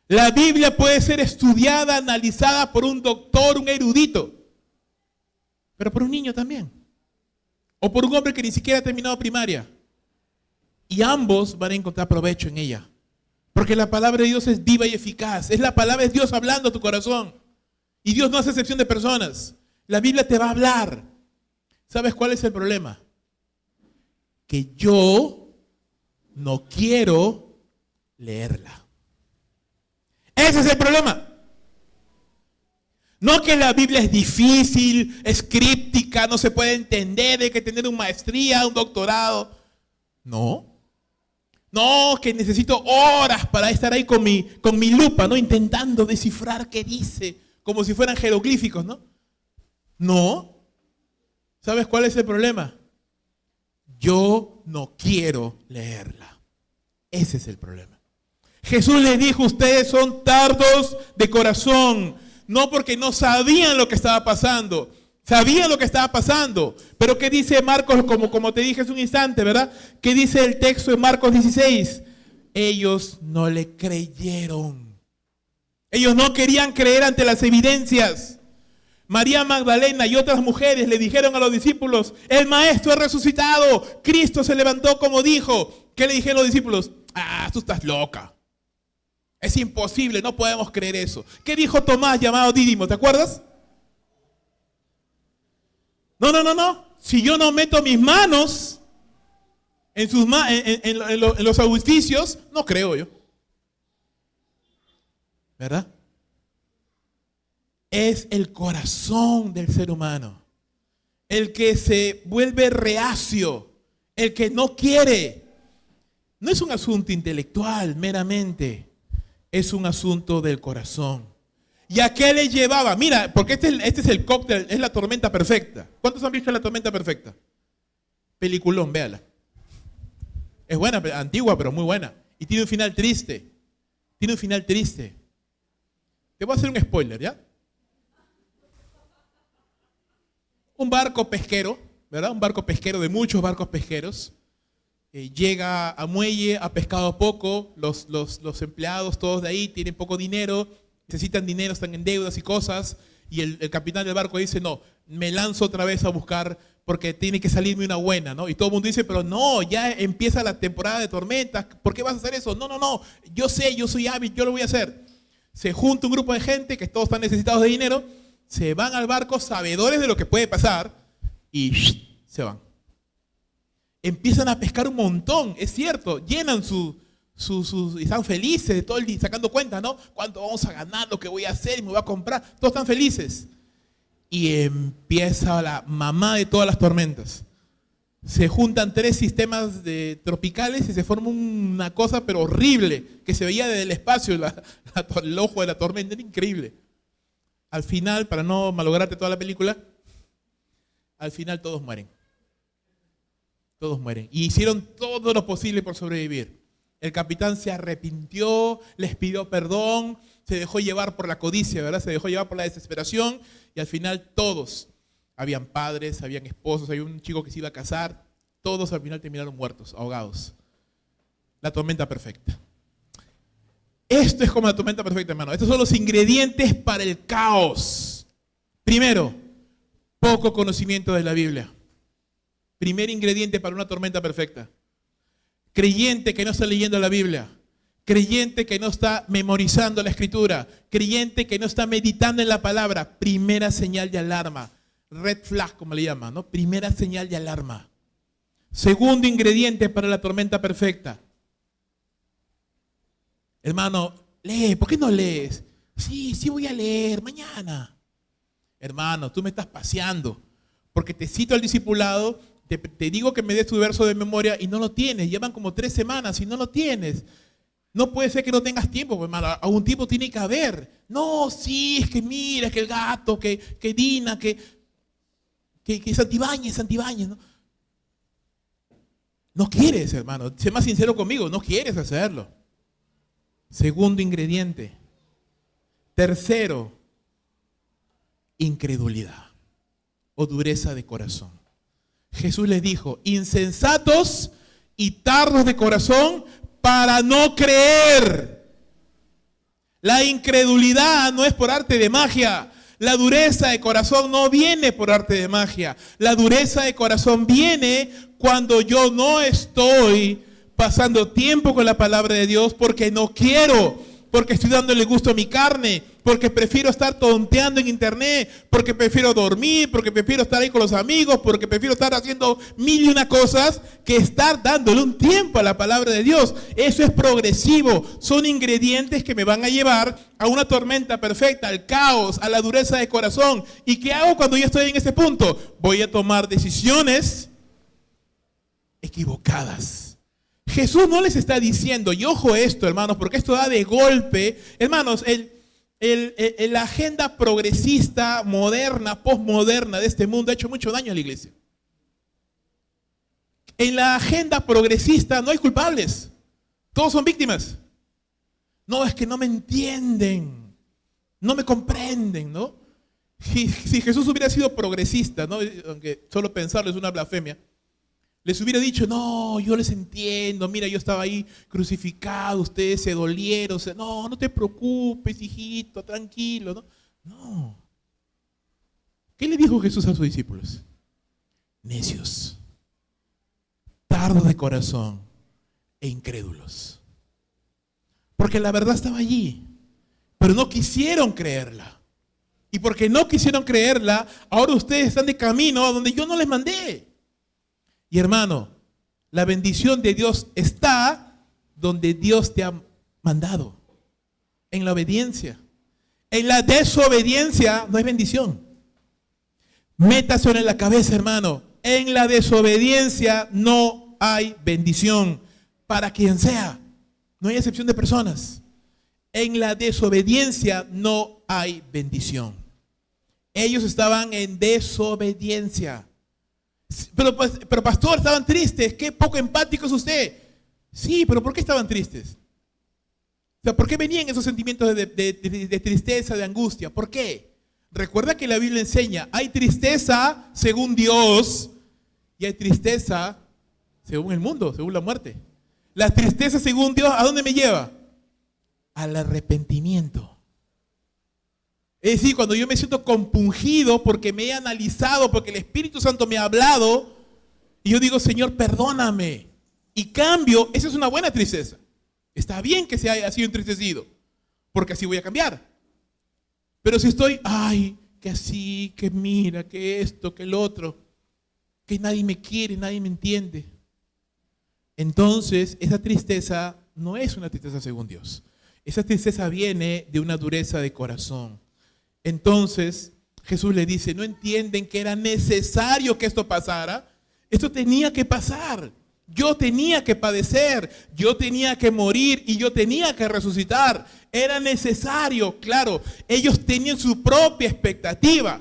La Biblia puede ser estudiada, analizada por un doctor, un erudito, pero por un niño también. O por un hombre que ni siquiera ha terminado primaria. Y ambos van a encontrar provecho en ella. Porque la palabra de Dios es viva y eficaz. Es la palabra de Dios hablando a tu corazón. Y Dios no hace excepción de personas. La Biblia te va a hablar. ¿Sabes cuál es el problema? Que yo no quiero leerla. Ese es el problema. No que la Biblia es difícil, es críptica, no se puede entender, hay que tener una maestría, un doctorado. No, que necesito horas para estar ahí con mi lupa, ¿no? Intentando descifrar qué dice, como si fueran jeroglíficos, ¿no? No. ¿Sabes cuál es el problema? Yo no quiero leerla. Ese es el problema. Jesús les dijo, ustedes son tardos de corazón, no porque no sabían lo que estaba pasando, sabían lo que estaba pasando. Pero ¿qué dice Marcos? Como te dije hace un instante, ¿verdad? ¿Qué dice el texto de Marcos 16? Ellos no le creyeron. Ellos no querían creer ante las evidencias. María Magdalena y otras mujeres le dijeron a los discípulos, el maestro ha resucitado, Cristo se levantó como dijo. ¿Qué le dijeron los discípulos? Tú estás loca. Es imposible, no podemos creer eso. ¿Qué dijo Tomás llamado Dídimo? ¿Te acuerdas? No. Si yo no meto mis manos en los orificios, no creo yo. ¿Verdad? Es el corazón del ser humano. El que se vuelve reacio. El que no quiere. No es un asunto intelectual meramente. Es un asunto del corazón. ¿Y a qué le llevaba? Mira, porque este es el cóctel, es la tormenta perfecta. ¿Cuántos han visto la tormenta perfecta? Peliculón, véala. Es buena, antigua, pero muy buena. Y tiene un final triste. Te voy a hacer un spoiler, ¿ya? Un barco pesquero, ¿verdad? Un barco pesquero de muchos barcos pesqueros. Llega a muelle, ha pescado poco, los empleados todos de ahí tienen poco dinero, necesitan dinero, están en deudas y cosas, y el capitán del barco dice, no, me lanzo otra vez a buscar porque tiene que salirme una buena, ¿no? Y todo el mundo dice, pero no, ya empieza la temporada de tormentas, ¿por qué vas a hacer eso? No, no, no, yo sé, yo soy hábil, yo lo voy a hacer. Se junta un grupo de gente que todos están necesitados de dinero, se van al barco sabedores de lo que puede pasar y se van. Empiezan a pescar un montón, es cierto, llenan y están felices de todo el día, sacando cuentas, ¿no? ¿Cuánto vamos a ganar? ¿Lo que voy a hacer? ¿Y me voy a comprar? Todos están felices. Y empieza la mamá de todas las tormentas. Se juntan 3 sistemas tropicales y se forma una cosa pero horrible, que se veía desde el espacio, el ojo de la tormenta, era increíble. Al final, para no malograrte toda la película, al final todos mueren. Todos mueren. Y hicieron todo lo posible por sobrevivir. El capitán se arrepintió, les pidió perdón, se dejó llevar por la codicia, ¿verdad? Se dejó llevar por la desesperación y al final todos, habían padres, habían esposos, había un chico que se iba a casar, todos al final terminaron muertos, ahogados. La tormenta perfecta. Esto es como la tormenta perfecta, hermano. Estos son los ingredientes para el caos. Primero, poco conocimiento de la Biblia. Primer ingrediente para una tormenta perfecta. Creyente que no está leyendo la Biblia. Creyente que no está memorizando la Escritura. Creyente que no está meditando en la palabra. Primera señal de alarma. Red flag, como le llaman, ¿no? Primera señal de alarma. Segundo ingrediente para la tormenta perfecta. Hermano, lee. ¿Por qué no lees? Sí, sí voy a leer mañana. Hermano, tú me estás paseando. Porque te cito al discipulado, te digo que me des tu verso de memoria y no lo tienes. Llevan como 3 semanas y no lo tienes. No puede ser que no tengas tiempo, hermano. Algún tiempo tiene que haber. No, sí, es que mira, que el gato, que Dina, que Santibáñez, ¿no? No quieres, hermano. Sé más sincero conmigo, no quieres hacerlo. Segundo ingrediente. Tercero, incredulidad o dureza de corazón. Jesús les dijo, insensatos y tardos de corazón para no creer. La incredulidad no es por arte de magia. La dureza de corazón no viene por arte de magia. La dureza de corazón viene cuando yo no estoy pasando tiempo con la palabra de Dios porque no quiero, porque estoy dándole gusto a mi carne, porque prefiero estar tonteando en internet, porque prefiero dormir, porque prefiero estar ahí con los amigos, porque prefiero estar haciendo 1000 y una cosas que estar dándole un tiempo a la palabra de Dios. Eso es progresivo, son ingredientes que me van a llevar a una tormenta perfecta, al caos, a la dureza de corazón. ¿Y qué hago cuando ya estoy en ese punto? Voy a tomar decisiones equivocadas. Jesús no les está diciendo, y ojo esto, hermanos, porque esto da de golpe, hermanos, la agenda progresista, moderna, posmoderna de este mundo ha hecho mucho daño a la iglesia. En la agenda progresista no hay culpables, todos son víctimas. No, es que no me entienden, no me comprenden, ¿no? Si Jesús hubiera sido progresista, ¿no? Aunque solo pensarlo es una blasfemia, les hubiera dicho, no, yo les entiendo, mira, yo estaba ahí crucificado, ustedes se dolieron, no te preocupes, hijito, tranquilo, ¿no? No. ¿Qué le dijo Jesús a sus discípulos? Necios, tardos de corazón e incrédulos. Porque la verdad estaba allí, pero no quisieron creerla. Y porque no quisieron creerla, ahora ustedes están de camino a donde yo no les mandé. Y hermano, la bendición de Dios está donde Dios te ha mandado, en la obediencia. En la desobediencia no hay bendición. Métaselo en la cabeza, hermano. En la desobediencia no hay bendición para quien sea. No hay excepción de personas. En la desobediencia no hay bendición. Ellos estaban en desobediencia. Pero pastor, estaban tristes. Qué poco empático es usted. Sí, pero ¿por qué estaban tristes? O sea, ¿por qué venían esos sentimientos de tristeza, de angustia? ¿Por qué? Recuerda que la Biblia enseña, hay tristeza según Dios y hay tristeza según el mundo, según la muerte. La tristeza según Dios, ¿a dónde me lleva? Al arrepentimiento. Es decir, cuando yo me siento compungido porque me he analizado, porque el Espíritu Santo me ha hablado, y yo digo, Señor, perdóname. Y cambio, esa es una buena tristeza. Está bien que se haya sido entristecido, porque así voy a cambiar. Pero si estoy, ay, que así, que mira, que esto, que el otro, que nadie me quiere, nadie me entiende. Entonces, esa tristeza no es una tristeza según Dios. Esa tristeza viene de una dureza de corazón. Entonces, Jesús le dice, ¿no entienden que era necesario que esto pasara? Esto tenía que pasar. Yo tenía que padecer, yo tenía que morir y yo tenía que resucitar. Era necesario, claro. Ellos tenían su propia expectativa.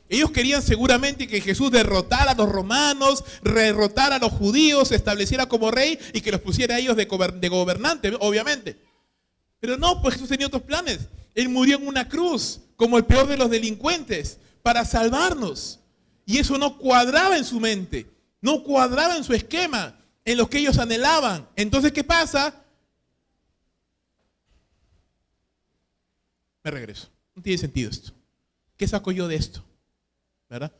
Ellos querían seguramente que Jesús derrotara a los romanos, derrotara a los judíos, se estableciera como rey y que los pusiera a ellos de gobernante, obviamente. Pero no, pues Jesús tenía otros planes. Él murió en una cruz, como el peor de los delincuentes, para salvarnos. Y eso no cuadraba en su mente, no cuadraba en su esquema, en lo que ellos anhelaban. Entonces, ¿qué pasa? Me regreso. No tiene sentido esto. ¿Qué saco yo de esto? ¿Verdad?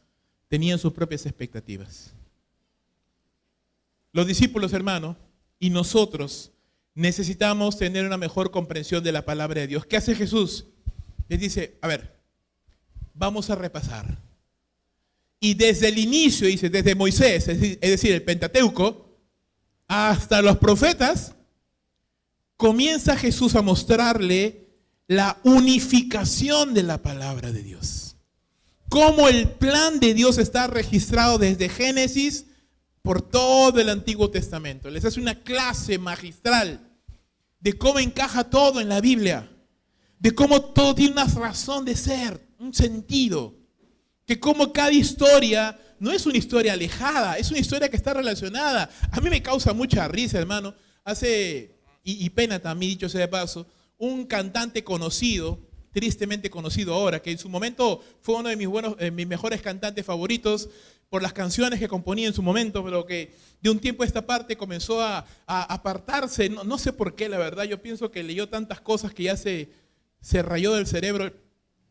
Tenían sus propias expectativas. Los discípulos, hermanos, y nosotros necesitamos tener una mejor comprensión de la palabra de Dios. ¿Qué hace Jesús? Les dice, a ver, vamos a repasar. Y desde el inicio, dice, desde Moisés, es decir, el Pentateuco, hasta los profetas, comienza Jesús a mostrarle la unificación de la palabra de Dios. Cómo el plan de Dios está registrado desde Génesis por todo el Antiguo Testamento. Les hace una clase magistral de cómo encaja todo en la Biblia, de cómo todo tiene una razón de ser, un sentido, que como cada historia no es una historia alejada, es una historia que está relacionada. A mí me causa mucha risa, hermano. Y pena también, dicho sea de paso, un cantante conocido, tristemente conocido ahora, que en su momento fue uno de mis mejores cantantes favoritos por las canciones que componía en su momento, pero que de un tiempo a esta parte comenzó a apartarse. No sé por qué, la verdad. Yo pienso que leyó tantas cosas que ya se rayó del cerebro.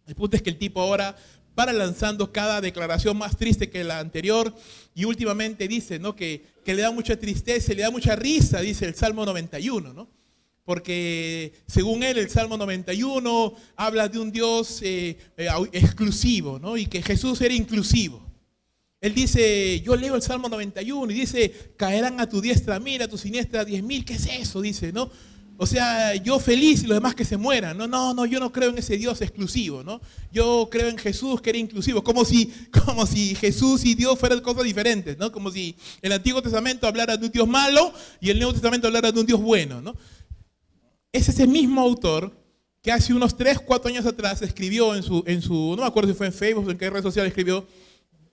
El punto es que el tipo ahora para lanzando cada declaración más triste que la anterior, y últimamente dice, ¿no?, que le da mucha tristeza, le da mucha risa, dice el Salmo 91, ¿no? Porque según él el Salmo 91 habla de un Dios exclusivo, ¿no? Y que Jesús era inclusivo. Él dice, yo leo el Salmo 91 y dice, caerán a tu diestra 1000, a tu siniestra 10.000. ¿Qué es eso? Dice, ¿no? O sea, yo feliz y los demás que se mueran. No, yo no creo en ese Dios exclusivo, ¿no? Yo creo en Jesús que era inclusivo, como si Jesús y Dios fueran cosas diferentes, ¿no? Como si el Antiguo Testamento hablara de un Dios malo y el Nuevo Testamento hablara de un Dios bueno, ¿no? Es ese mismo autor que hace unos 3, 4 años atrás escribió en su, no me acuerdo si fue en Facebook o en qué red social escribió,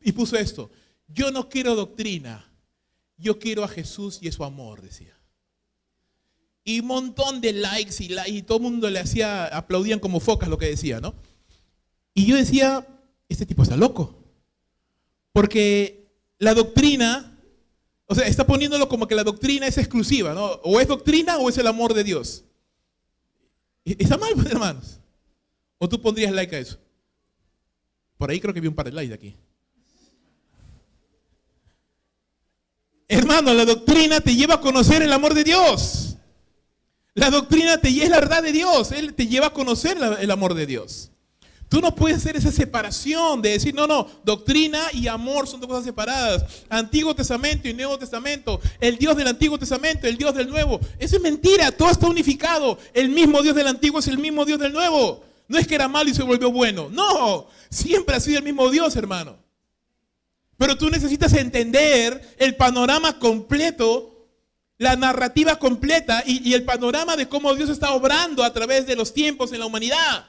y puso esto: yo no quiero doctrina, yo quiero a Jesús y su amor, decía. Y un montón de likes y todo el mundo le aplaudían como focas lo que decía, ¿no? Y yo decía, este tipo está loco. Porque la doctrina, o sea, está poniéndolo como que la doctrina es exclusiva, ¿no? O es doctrina o es el amor de Dios. ¿Está mal, pues, hermanos? ¿O tú pondrías like a eso? Por ahí creo que vi un par de likes de aquí. Hermano, la doctrina te lleva a conocer el amor de Dios. La doctrina es la verdad de Dios. Él te lleva a conocer el amor de Dios. Tú no puedes hacer esa separación de decir, no, doctrina y amor son dos cosas separadas. Antiguo Testamento y Nuevo Testamento. El Dios del Antiguo Testamento, el Dios del Nuevo. Eso es mentira, todo está unificado. El mismo Dios del Antiguo es el mismo Dios del Nuevo. No es que era malo y se volvió bueno. No, siempre ha sido el mismo Dios, hermano. Pero tú necesitas entender el panorama completo, la narrativa completa y el panorama de cómo Dios está obrando a través de los tiempos en la humanidad.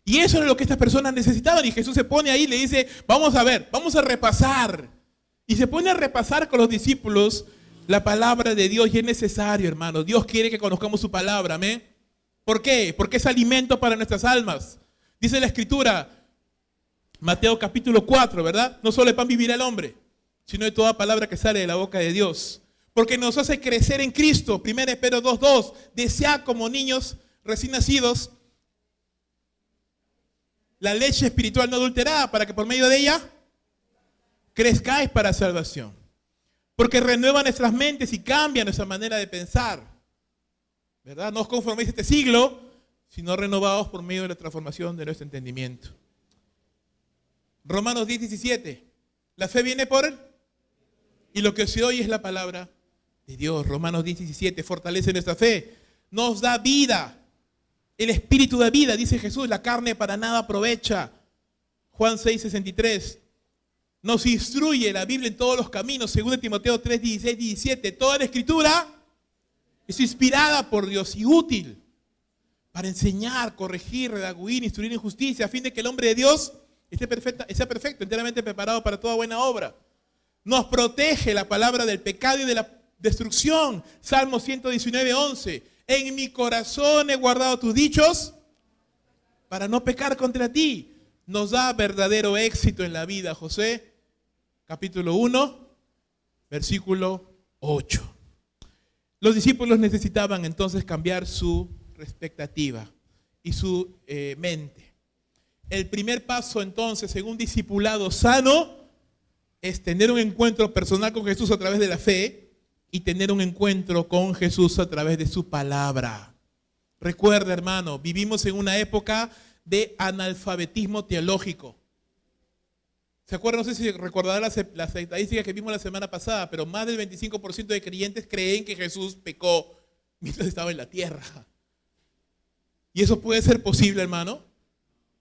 Y eso es lo que estas personas necesitaban. Y Jesús se pone ahí y le dice, vamos a ver, vamos a repasar. Y se pone a repasar con los discípulos la palabra de Dios. Y es necesario, hermanos. Dios quiere que conozcamos su palabra, amén. ¿Por qué? Porque es alimento para nuestras almas. Dice la Escritura, Mateo capítulo 4, ¿verdad? No solo de pan vivirá el hombre, sino de toda palabra que sale de la boca de Dios. Porque nos hace crecer en Cristo. 1 Pedro 2:2. Desead como niños recién nacidos la leche espiritual no adulterada, para que por medio de ella crezcáis para salvación. Porque renueva nuestras mentes y cambia nuestra manera de pensar. ¿Verdad? No os conforméis a este siglo, sino renovados por medio de la transformación de nuestro entendimiento. Romanos 10:17. La fe viene por él, y lo que se oye es la palabra de Dios. Romanos 10:17 fortalece nuestra fe, nos da vida. El Espíritu da vida, dice Jesús, la carne para nada aprovecha. Juan 6:63. Nos instruye la Biblia en todos los caminos, 2 Timoteo 3:16-17. Toda la Escritura es inspirada por Dios y útil para enseñar, corregir, redarguir, instruir en justicia, a fin de que el hombre de Dios sea perfecto, enteramente preparado para toda buena obra. Nos protege la palabra del pecado y de la destrucción. Salmo 119:11. En mi corazón he guardado tus dichos para no pecar contra ti. Nos da verdadero éxito en la vida. Josué, capítulo 1, versículo 8. Los discípulos necesitaban entonces cambiar su expectativa y su mente. El primer paso entonces en un discipulado sano es tener un encuentro personal con Jesús a través de la fe y tener un encuentro con Jesús a través de su palabra. Recuerda, hermano, vivimos en una época de analfabetismo teológico. ¿Se acuerdan? No sé si recordarán las estadísticas que vimos la semana pasada, pero más del 25% de creyentes creen que Jesús pecó mientras estaba en la tierra. ¿Y eso puede ser posible, hermano?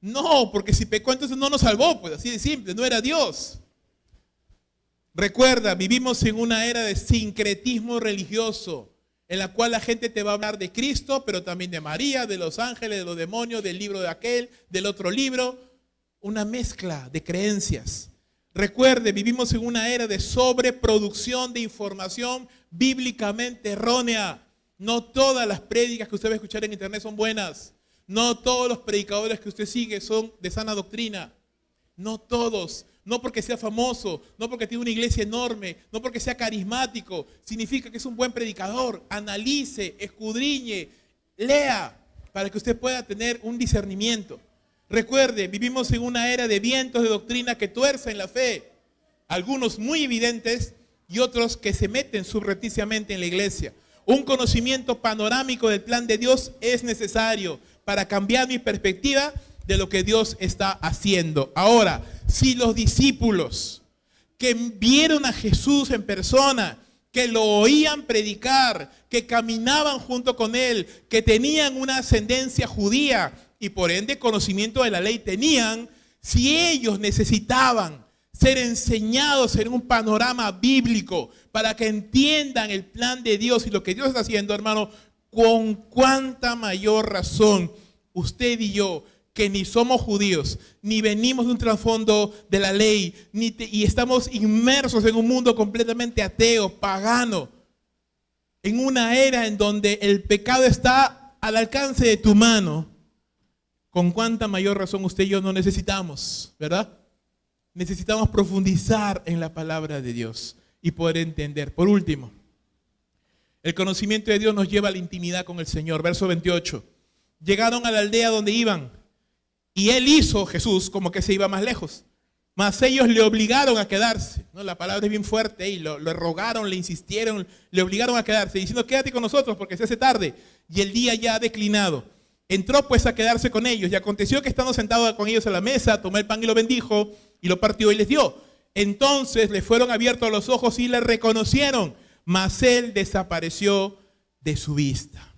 No, porque si pecó entonces no nos salvó, pues así de simple, no era Dios. Recuerda, vivimos en una era de sincretismo religioso, en la cual la gente te va a hablar de Cristo, pero también de María, de los ángeles, de los demonios, del libro de aquel, del otro libro. Una mezcla de creencias. Recuerde, vivimos en una era de sobreproducción de información bíblicamente errónea. No todas las prédicas que usted va a escuchar en internet son buenas. No todos los predicadores que usted sigue son de sana doctrina. No todos. No porque sea famoso, no porque tiene una iglesia enorme, no porque sea carismático, significa que es un buen predicador. Analice, escudriñe, lea, para que usted pueda tener un discernimiento. Recuerde, vivimos en una era de vientos de doctrina que tuercen la fe. Algunos muy evidentes y otros que se meten subrepticiamente en la iglesia. Un conocimiento panorámico del plan de Dios es necesario para cambiar mi perspectiva de lo que Dios está haciendo. Ahora, si los discípulos que vieron a Jesús en persona, que lo oían predicar, que caminaban junto con él, que tenían una ascendencia judía y por ende conocimiento de la ley tenían, si ellos necesitaban ser enseñados en un panorama bíblico para que entiendan el plan de Dios y lo que Dios está haciendo, hermano, con cuánta mayor razón usted y yo, que ni somos judíos, ni venimos de un trasfondo de la ley, y estamos inmersos en un mundo completamente ateo, pagano, en una era en donde el pecado está al alcance de tu mano, con cuánta mayor razón usted y yo no necesitamos, ¿verdad? Necesitamos profundizar en la palabra de Dios y poder entender. Por último, el conocimiento de Dios nos lleva a la intimidad con el Señor. Verso 28. Llegaron a la aldea donde iban y él hizo, Jesús, como que se iba más lejos. Mas ellos le obligaron a quedarse. ¿No? La palabra es bien fuerte y lo rogaron, le insistieron, le obligaron a quedarse, diciendo: quédate con nosotros porque se hace tarde y el día ya ha declinado. Entró pues a quedarse con ellos y aconteció que estando sentado con ellos a la mesa, tomó el pan y lo bendijo y lo partió y les dio. Entonces le fueron abiertos los ojos y le reconocieron, mas él desapareció de su vista.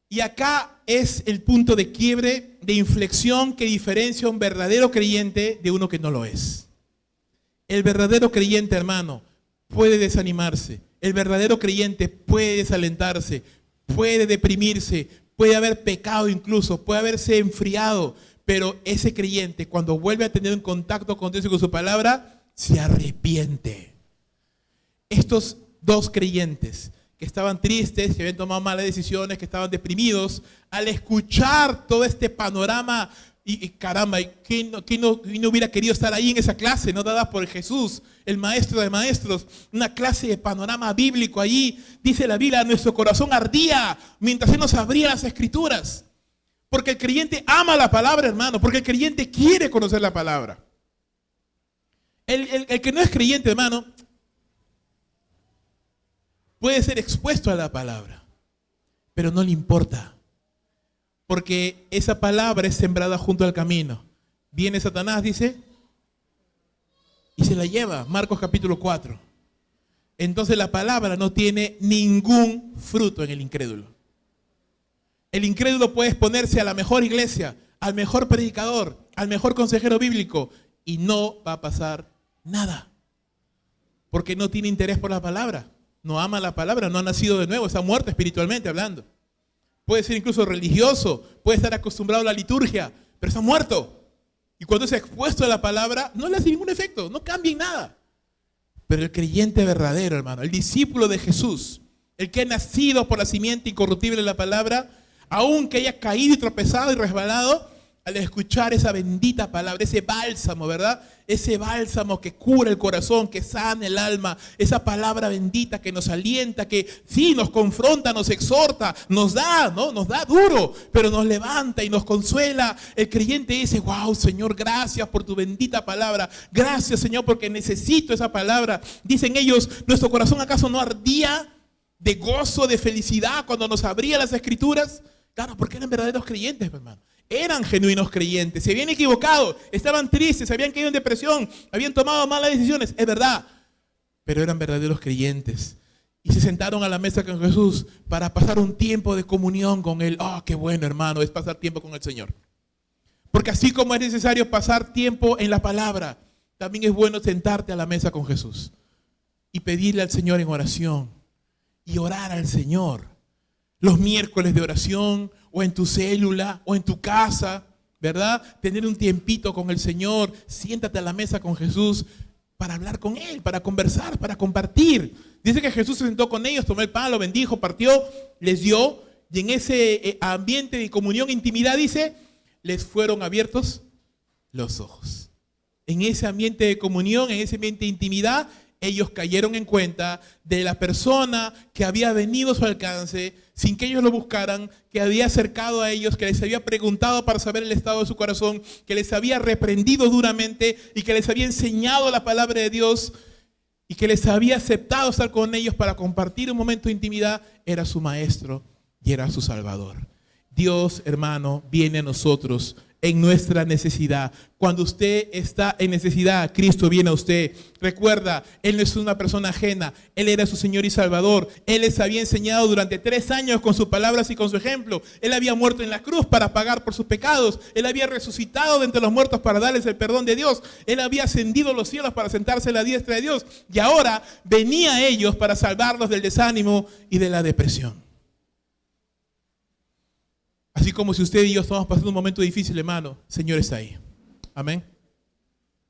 Y acá es el punto de quiebre, de inflexión que diferencia a un verdadero creyente de uno que no lo es. El verdadero creyente, hermano, puede desanimarse. El verdadero creyente puede desalentarse, puede deprimirse, puede haber pecado incluso, puede haberse enfriado, pero ese creyente cuando vuelve a tener un contacto con Dios y con su palabra, se arrepiente. Estos dos creyentes que estaban tristes, que habían tomado malas decisiones, que estaban deprimidos, al escuchar todo este panorama, y caramba, ¿quién no hubiera querido estar ahí en esa clase, no dada por Jesús, el maestro de maestros? Una clase de panorama bíblico allí, dice la Biblia, nuestro corazón ardía mientras Él nos abría las escrituras. Porque el creyente ama la palabra, hermano. Porque el creyente quiere conocer la palabra. El que no es creyente, hermano, puede ser expuesto a la palabra, pero no le importa. Porque esa palabra es sembrada junto al camino. Viene Satanás, dice, y se la lleva. Marcos capítulo 4. Entonces la palabra no tiene ningún fruto en el incrédulo. El incrédulo puede exponerse a la mejor iglesia, al mejor predicador, al mejor consejero bíblico, y no va a pasar nada. Porque no tiene interés por la palabra. No ama la palabra, no ha nacido de nuevo, está muerto espiritualmente hablando. Puede ser incluso religioso, puede estar acostumbrado a la liturgia, pero está muerto. Y cuando es expuesto a la palabra, no le hace ningún efecto, no cambia en nada. Pero el creyente verdadero, hermano, el discípulo de Jesús, el que ha nacido por la simiente incorruptible de la palabra, aunque haya caído y tropezado y resbalado, al escuchar esa bendita palabra, ese bálsamo, ¿verdad? Ese bálsamo que cura el corazón, que sana el alma, esa palabra bendita que nos alienta, que sí, nos confronta, nos exhorta, nos da, ¿no? Nos da duro, pero nos levanta y nos consuela. El creyente dice, wow, Señor, gracias por tu bendita palabra. Gracias, Señor, porque necesito esa palabra. Dicen ellos, ¿nuestro corazón acaso no ardía de gozo, de felicidad cuando nos abría las escrituras? Claro, porque eran verdaderos creyentes, hermano. Eran genuinos creyentes, se habían equivocado, estaban tristes, se habían caído en depresión, habían tomado malas decisiones, es verdad, pero eran verdaderos creyentes. Y se sentaron a la mesa con Jesús para pasar un tiempo de comunión con Él. Oh, qué bueno, hermano, es pasar tiempo con el Señor. Porque así como es necesario pasar tiempo en la palabra, también es bueno sentarte a la mesa con Jesús y pedirle al Señor en oración y orar al Señor. Los miércoles de oración, o en tu célula, o en tu casa, ¿verdad? Tener un tiempito con el Señor, siéntate a la mesa con Jesús para hablar con Él, para conversar, para compartir. Dice que Jesús se sentó con ellos, tomó el pan, lo bendijo, partió, les dio, y en ese ambiente de comunión, intimidad, dice, les fueron abiertos los ojos. En ese ambiente de comunión, en ese ambiente de intimidad, ellos cayeron en cuenta de la persona que había venido a su alcance sin que ellos lo buscaran, que había acercado a ellos, que les había preguntado para saber el estado de su corazón, que les había reprendido duramente y que les había enseñado la palabra de Dios y que les había aceptado estar con ellos para compartir un momento de intimidad. Era su maestro y era su salvador. Dios, hermano, viene a nosotros en nuestra necesidad. Cuando usted está en necesidad, Cristo viene a usted. Recuerda, Él no es una persona ajena. Él era su Señor y Salvador. Él les había enseñado durante 3 años con sus palabras y con su ejemplo. Él había muerto en la cruz para pagar por sus pecados. Él había resucitado de entre los muertos para darles el perdón de Dios. Él había ascendido a los cielos para sentarse a la diestra de Dios. Y ahora venía a ellos para salvarlos del desánimo y de la depresión. Así como si usted y yo estamos pasando un momento difícil, hermano, el Señor está ahí. Amén.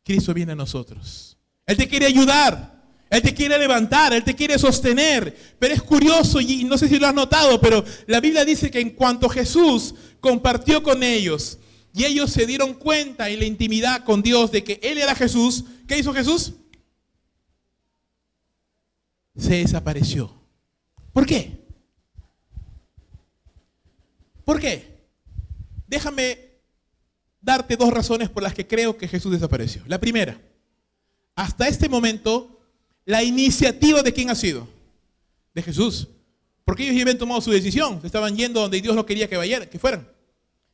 Cristo viene a nosotros. Él te quiere ayudar. Él te quiere levantar. Él te quiere sostener. Pero es curioso, y no sé si lo has notado, pero la Biblia dice que en cuanto Jesús compartió con ellos y ellos se dieron cuenta en la intimidad con Dios de que Él era Jesús, ¿qué hizo Jesús? Se desapareció. ¿Por qué? ¿Por qué? Déjame darte 2 razones por las que creo que Jesús desapareció. La primera, hasta este momento, la iniciativa de quién ha sido? De Jesús. Porque ellos ya habían tomado su decisión, se estaban yendo donde Dios no quería que fueran.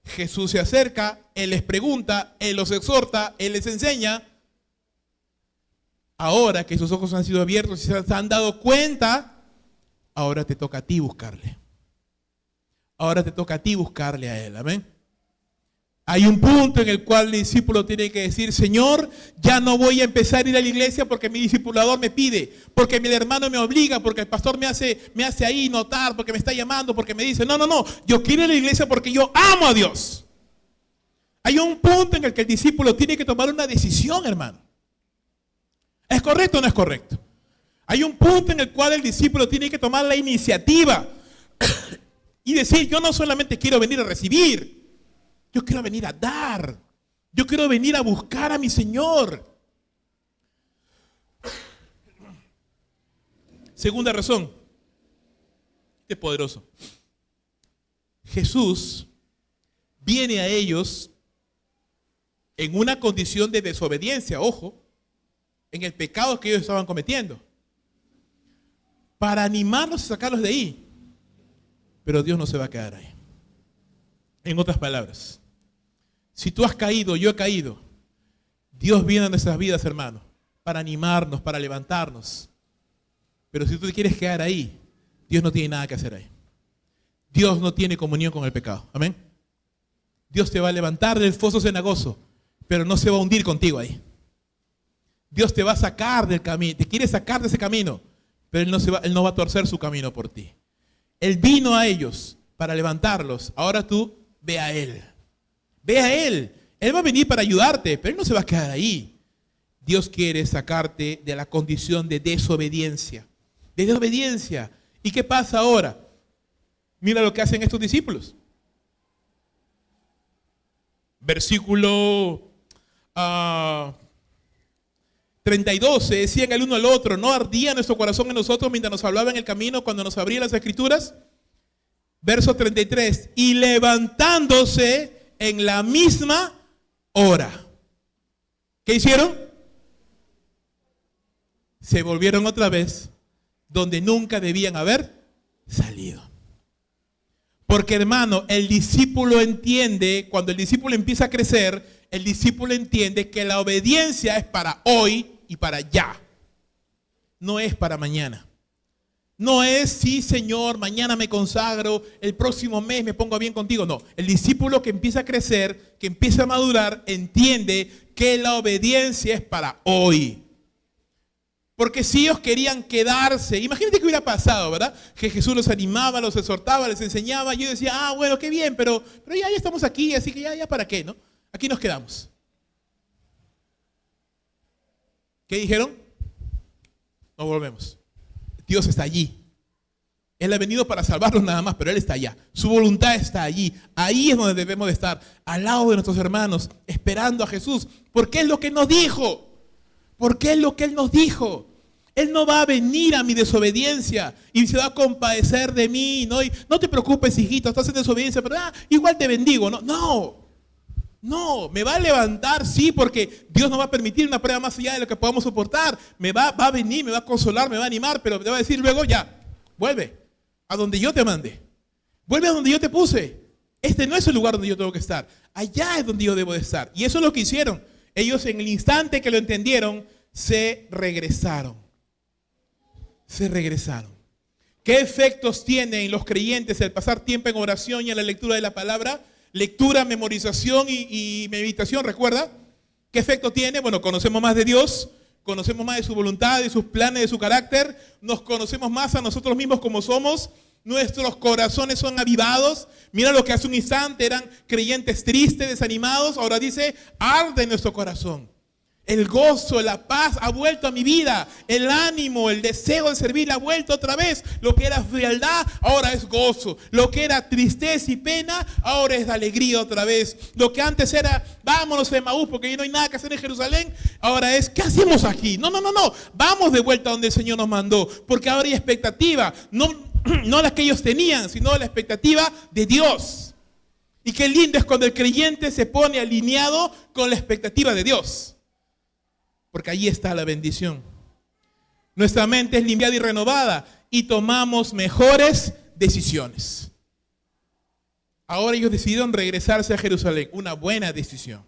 Jesús se acerca, Él les pregunta, Él los exhorta, Él les enseña. Ahora que sus ojos han sido abiertos y se han dado cuenta, ahora te toca a ti buscarle. Ahora te toca a ti buscarle a Él. Amén. Hay un punto en el cual el discípulo tiene que decir, Señor, ya no voy a empezar a ir a la iglesia porque mi discipulador me pide, porque mi hermano me obliga, porque el pastor me hace ahí notar, porque me está llamando, porque me dice, no, yo quiero ir a la iglesia porque yo amo a Dios. Hay un punto en el que el discípulo tiene que tomar una decisión, hermano. ¿Es correcto o no es correcto? Hay un punto en el cual el discípulo tiene que tomar la iniciativa y decir, yo no solamente quiero venir a recibir, yo quiero venir a dar. Yo quiero venir a buscar a mi Señor. Segunda razón. Qué poderoso. Jesús viene a ellos en una condición de desobediencia, ojo, en el pecado que ellos estaban cometiendo, para animarlos y sacarlos de ahí. Pero Dios no se va a quedar ahí. En otras palabras, si tú has caído, yo he caído, Dios viene a nuestras vidas, hermano, para animarnos, para levantarnos. Pero si tú te quieres quedar ahí, Dios no tiene nada que hacer ahí. Dios no tiene comunión con el pecado. Amén. Dios te va a levantar del foso cenagoso, pero no se va a hundir contigo ahí. Dios te va a sacar del camino, te quiere sacar de ese camino, pero Él no va a torcer su camino por ti. Él vino a ellos para levantarlos. Ahora tú ve a Él. Ve a Él. Él va a venir para ayudarte, pero Él no se va a quedar ahí. Dios quiere sacarte de la condición de desobediencia. De desobediencia. ¿Y qué pasa ahora? Mira lo que hacen estos discípulos. Versículo 32, se decían el uno al otro, ¿no ardía nuestro corazón en nosotros mientras nos hablaba en el camino cuando nos abría las escrituras? Verso 33, y levantándose en la misma hora. ¿Qué hicieron? Se volvieron otra vez donde nunca debían haber salido. Porque, hermano, el discípulo entiende, cuando el discípulo empieza a crecer, el discípulo entiende que la obediencia es para hoy y para ya. No es para mañana. No es, sí, Señor, mañana me consagro, el próximo mes me pongo bien contigo. No, el discípulo que empieza a crecer, que empieza a madurar, entiende que la obediencia es para hoy. Porque si ellos querían quedarse, imagínate qué hubiera pasado, ¿verdad? Que Jesús los animaba, los exhortaba, les enseñaba, y yo decía, bueno, qué bien, pero ya estamos aquí, así que ya para qué, ¿no? Aquí nos quedamos. ¿Qué dijeron? No volvemos. Dios está allí. Él ha venido para salvarnos nada más, pero Él está allá. Su voluntad está allí. Ahí es donde debemos de estar, al lado de nuestros hermanos, esperando a Jesús. Porque es lo que nos dijo. Porque es lo que Él nos dijo. Él no va a venir a mi desobediencia y se va a compadecer de mí. No te preocupes, hijito, estás en desobediencia, pero igual te bendigo. No, me va a levantar, sí, porque Dios nos va a permitir una prueba más allá de lo que podamos soportar. Va a venir, me va a consolar, me va a animar, pero te va a decir luego, ya, vuelve a donde yo te mandé. Vuelve a donde yo te puse. Este no es el lugar donde yo tengo que estar. Allá es donde yo debo de estar. Y eso es lo que hicieron. Ellos en el instante que lo entendieron, se regresaron. Se regresaron. ¿Qué efectos tiene en los creyentes el pasar tiempo en oración y en la lectura de la palabra? Lectura, memorización y meditación, ¿recuerda? ¿Qué efecto tiene? Bueno, conocemos más de Dios, conocemos más de su voluntad, de sus planes, de su carácter, nos conocemos más a nosotros mismos como somos, nuestros corazones son avivados. Mira lo que hace un instante eran creyentes tristes, desanimados, ahora dice, arde en nuestro corazón. El gozo, la paz ha vuelto a mi vida. El ánimo, el deseo de servir ha vuelto otra vez. Lo que era frialdad, ahora es gozo. Lo que era tristeza y pena, ahora es alegría otra vez. Lo que antes era, vámonos a Emaús porque ya no hay nada que hacer en Jerusalén, ahora es, ¿qué hacemos aquí? No. Vamos de vuelta donde el Señor nos mandó. Porque ahora hay expectativa. No la que ellos tenían, sino la expectativa de Dios. Y qué lindo es cuando el creyente se pone alineado con la expectativa de Dios. Porque allí está la bendición. Nuestra mente es limpiada y renovada y tomamos mejores decisiones. Ahora ellos decidieron regresarse a Jerusalén. Una buena decisión.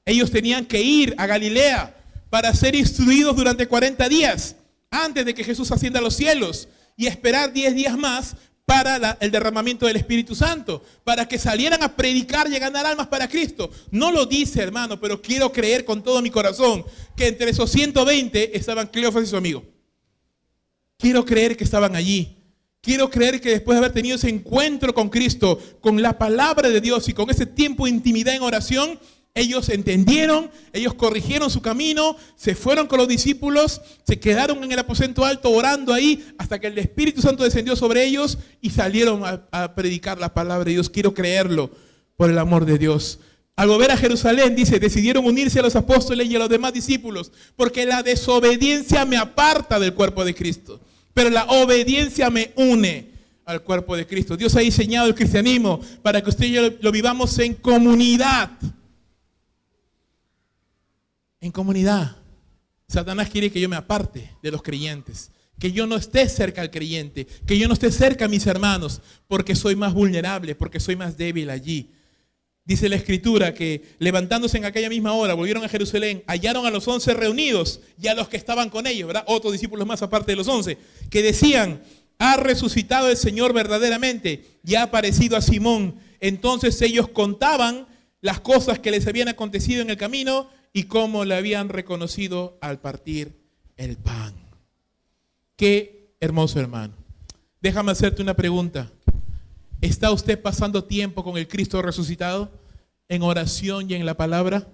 Ellos tenían que ir a Galilea para ser instruidos durante 40 días antes de que Jesús ascienda a los cielos y esperar 10 días más para el derramamiento del Espíritu Santo, para que salieran a predicar y a ganar almas para Cristo. No lo dice, hermano, pero quiero creer con todo mi corazón que entre esos 120 estaban Cleofas y su amigo. Quiero creer que estaban allí. Quiero creer que después de haber tenido ese encuentro con Cristo, con la palabra de Dios y con ese tiempo de intimidad en oración, ellos entendieron, ellos corrigieron su camino, se fueron con los discípulos, se quedaron en el aposento alto orando ahí hasta que el Espíritu Santo descendió sobre ellos y salieron a predicar la palabra de Dios. Quiero creerlo por el amor de Dios. Al volver a Jerusalén, dice, decidieron unirse a los apóstoles y a los demás discípulos, porque la desobediencia me aparta del cuerpo de Cristo, pero la obediencia me une. al cuerpo de Cristo. Dios ha diseñado el cristianismo para que usted y yo lo vivamos en comunidad. En comunidad. Satanás quiere que yo me aparte de los creyentes, que yo no esté cerca al creyente, que yo no esté cerca a mis hermanos, porque soy más vulnerable, porque soy más débil allí. Dice la Escritura que levantándose en aquella misma hora, volvieron a Jerusalén, hallaron a los 11 reunidos y a los que estaban con ellos, ¿verdad? Otros discípulos más aparte de los 11, que decían: ha resucitado el Señor verdaderamente y ha aparecido a Simón. Entonces ellos contaban las cosas que les habían acontecido en el camino y cómo le habían reconocido al partir el pan. Qué hermoso, hermano. Déjame hacerte una pregunta. ¿Está usted pasando tiempo con el Cristo resucitado en oración y en la palabra?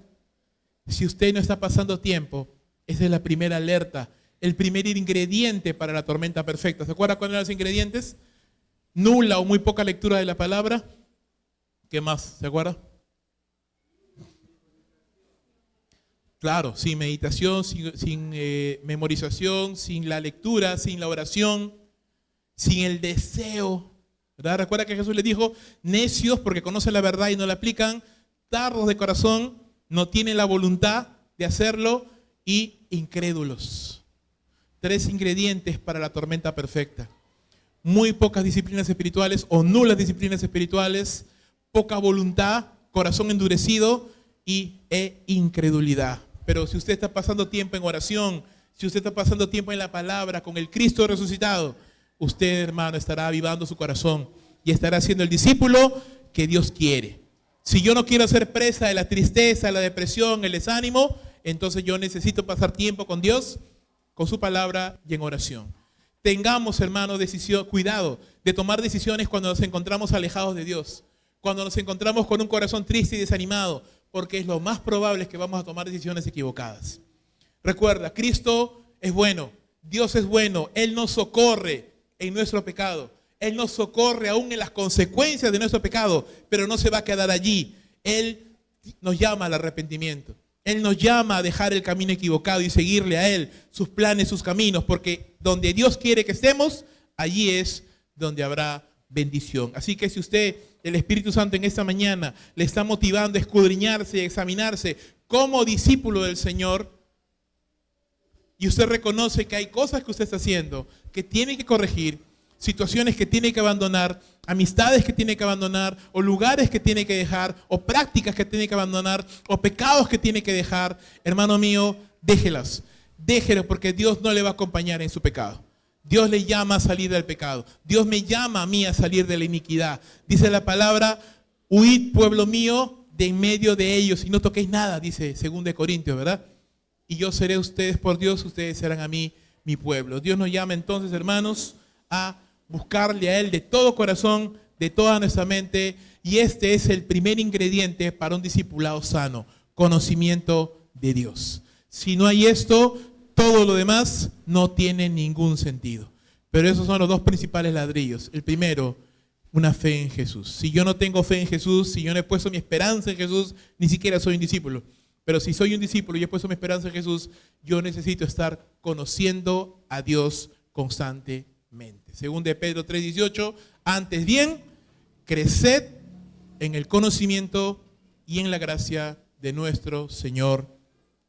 Si usted no está pasando tiempo, esa es la primera alerta, el primer ingrediente para la tormenta perfecta. ¿Se acuerdan cuáles eran los ingredientes? Nula o muy poca lectura de la palabra. ¿Qué más? ¿Se acuerda? Claro, sin meditación, sin memorización, sin la lectura, sin la oración, sin el deseo, ¿verdad? Recuerda que Jesús les dijo: necios porque conocen la verdad y no la aplican, tardos de corazón, no tienen la voluntad de hacerlo, y incrédulos. 3 ingredientes para la tormenta perfecta. Muy pocas disciplinas espirituales o nulas disciplinas espirituales, poca voluntad, corazón endurecido e incredulidad. Pero si usted está pasando tiempo en oración, si usted está pasando tiempo en la palabra con el Cristo resucitado, usted, hermano, estará avivando su corazón y estará siendo el discípulo que Dios quiere. Si yo no quiero ser presa de la tristeza, la depresión, el desánimo, entonces yo necesito pasar tiempo con Dios, con su palabra y en oración. Tengamos, hermano, cuidado de tomar decisiones cuando nos encontramos alejados de Dios, cuando nos encontramos con un corazón triste y desanimado, porque es lo más probable que vamos a tomar decisiones equivocadas. Recuerda, Cristo es bueno, Dios es bueno, Él nos socorre en nuestro pecado. Él nos socorre aún en las consecuencias de nuestro pecado, pero no se va a quedar allí. Él nos llama al arrepentimiento. Él nos llama a dejar el camino equivocado y seguirle a Él, sus planes, sus caminos, porque donde Dios quiere que estemos, allí es donde habrá bendición. Así que si usted, el Espíritu Santo en esta mañana, le está motivando a escudriñarse y examinarse como discípulo del Señor, y usted reconoce que hay cosas que usted está haciendo, que tiene que corregir, situaciones que tiene que abandonar, amistades que tiene que abandonar, o lugares que tiene que dejar, o prácticas que tiene que abandonar, o pecados que tiene que dejar, hermano mío, déjelos, porque Dios no le va a acompañar en su pecado. Dios le llama a salir del pecado. Dios me llama a mí a salir de la iniquidad. Dice la palabra: huid, pueblo mío, de en medio de ellos y no toquéis nada, dice 2 Corintios, ¿verdad? Y yo seré ustedes por Dios, ustedes serán a mí mi pueblo. Dios nos llama entonces, hermanos, a buscarle a Él de todo corazón, de toda nuestra mente, y este es el primer ingrediente para un discipulado sano: conocimiento de Dios. Si no hay esto, todo lo demás no tiene ningún sentido. Pero esos son los 2 principales ladrillos. El primero, una fe en Jesús. Si yo no tengo fe en Jesús, si yo no he puesto mi esperanza en Jesús, ni siquiera soy un discípulo. Pero si soy un discípulo y he puesto mi esperanza en Jesús, yo necesito estar conociendo a Dios constantemente. Según de Pedro 3:18, antes bien, creced en el conocimiento y en la gracia de nuestro Señor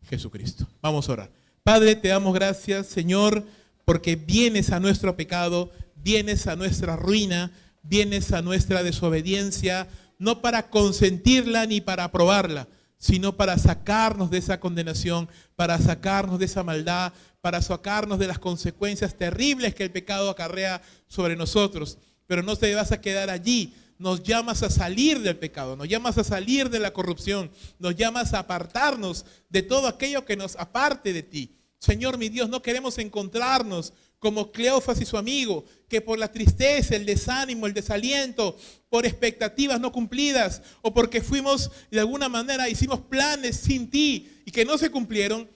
Jesucristo. Vamos a orar. Padre, te damos gracias, Señor, porque vienes a nuestro pecado, vienes a nuestra ruina, vienes a nuestra desobediencia, no para consentirla ni para aprobarla, sino para sacarnos de esa condenación, para sacarnos de esa maldad, para sacarnos de las consecuencias terribles que el pecado acarrea sobre nosotros. Pero no te vas a quedar allí. Nos llamas a salir del pecado, nos llamas a salir de la corrupción, nos llamas a apartarnos de todo aquello que nos aparte de ti. Señor, mi Dios, no queremos encontrarnos como Cleofas y su amigo, que por la tristeza, el desánimo, el desaliento, por expectativas no cumplidas, o porque fuimos, de alguna manera, hicimos planes sin ti y que no se cumplieron,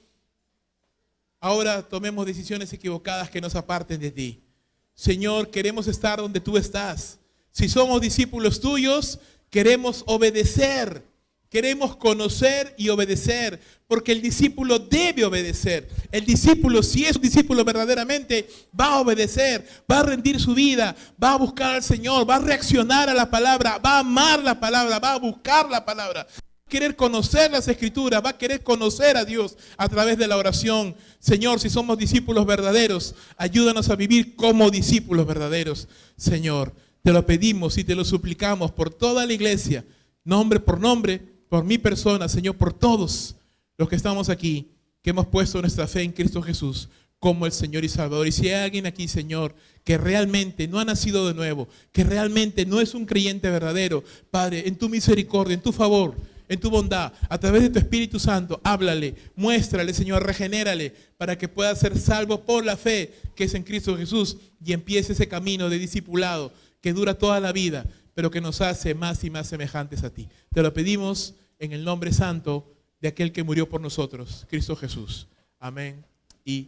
ahora tomemos decisiones equivocadas que nos aparten de ti. Señor, queremos estar donde tú estás. Si somos discípulos tuyos, queremos obedecer, Queremos conocer y obedecer, porque el discípulo debe obedecer. El discípulo, si es un discípulo verdaderamente, va a obedecer, va a rendir su vida, va a buscar al Señor, va a reaccionar a la palabra, va a amar la palabra, va a buscar la palabra. Va a querer conocer las Escrituras, va a querer conocer a Dios a través de la oración. Señor, si somos discípulos verdaderos, ayúdanos a vivir como discípulos verdaderos. Señor, te lo pedimos y te lo suplicamos por toda la iglesia, nombre por nombre, por mi persona, Señor, por todos los que estamos aquí, que hemos puesto nuestra fe en Cristo Jesús como el Señor y Salvador. Y si hay alguien aquí, Señor, que realmente no ha nacido de nuevo, que realmente no es un creyente verdadero, Padre, en tu misericordia, en tu favor, en tu bondad, a través de tu Espíritu Santo, háblale, muéstrale, Señor, regenérale, para que pueda ser salvo por la fe que es en Cristo Jesús y empiece ese camino de discipulado que dura toda la vida, pero que nos hace más y más semejantes a ti. Te lo pedimos en el nombre santo de aquel que murió por nosotros, Cristo Jesús. Amén y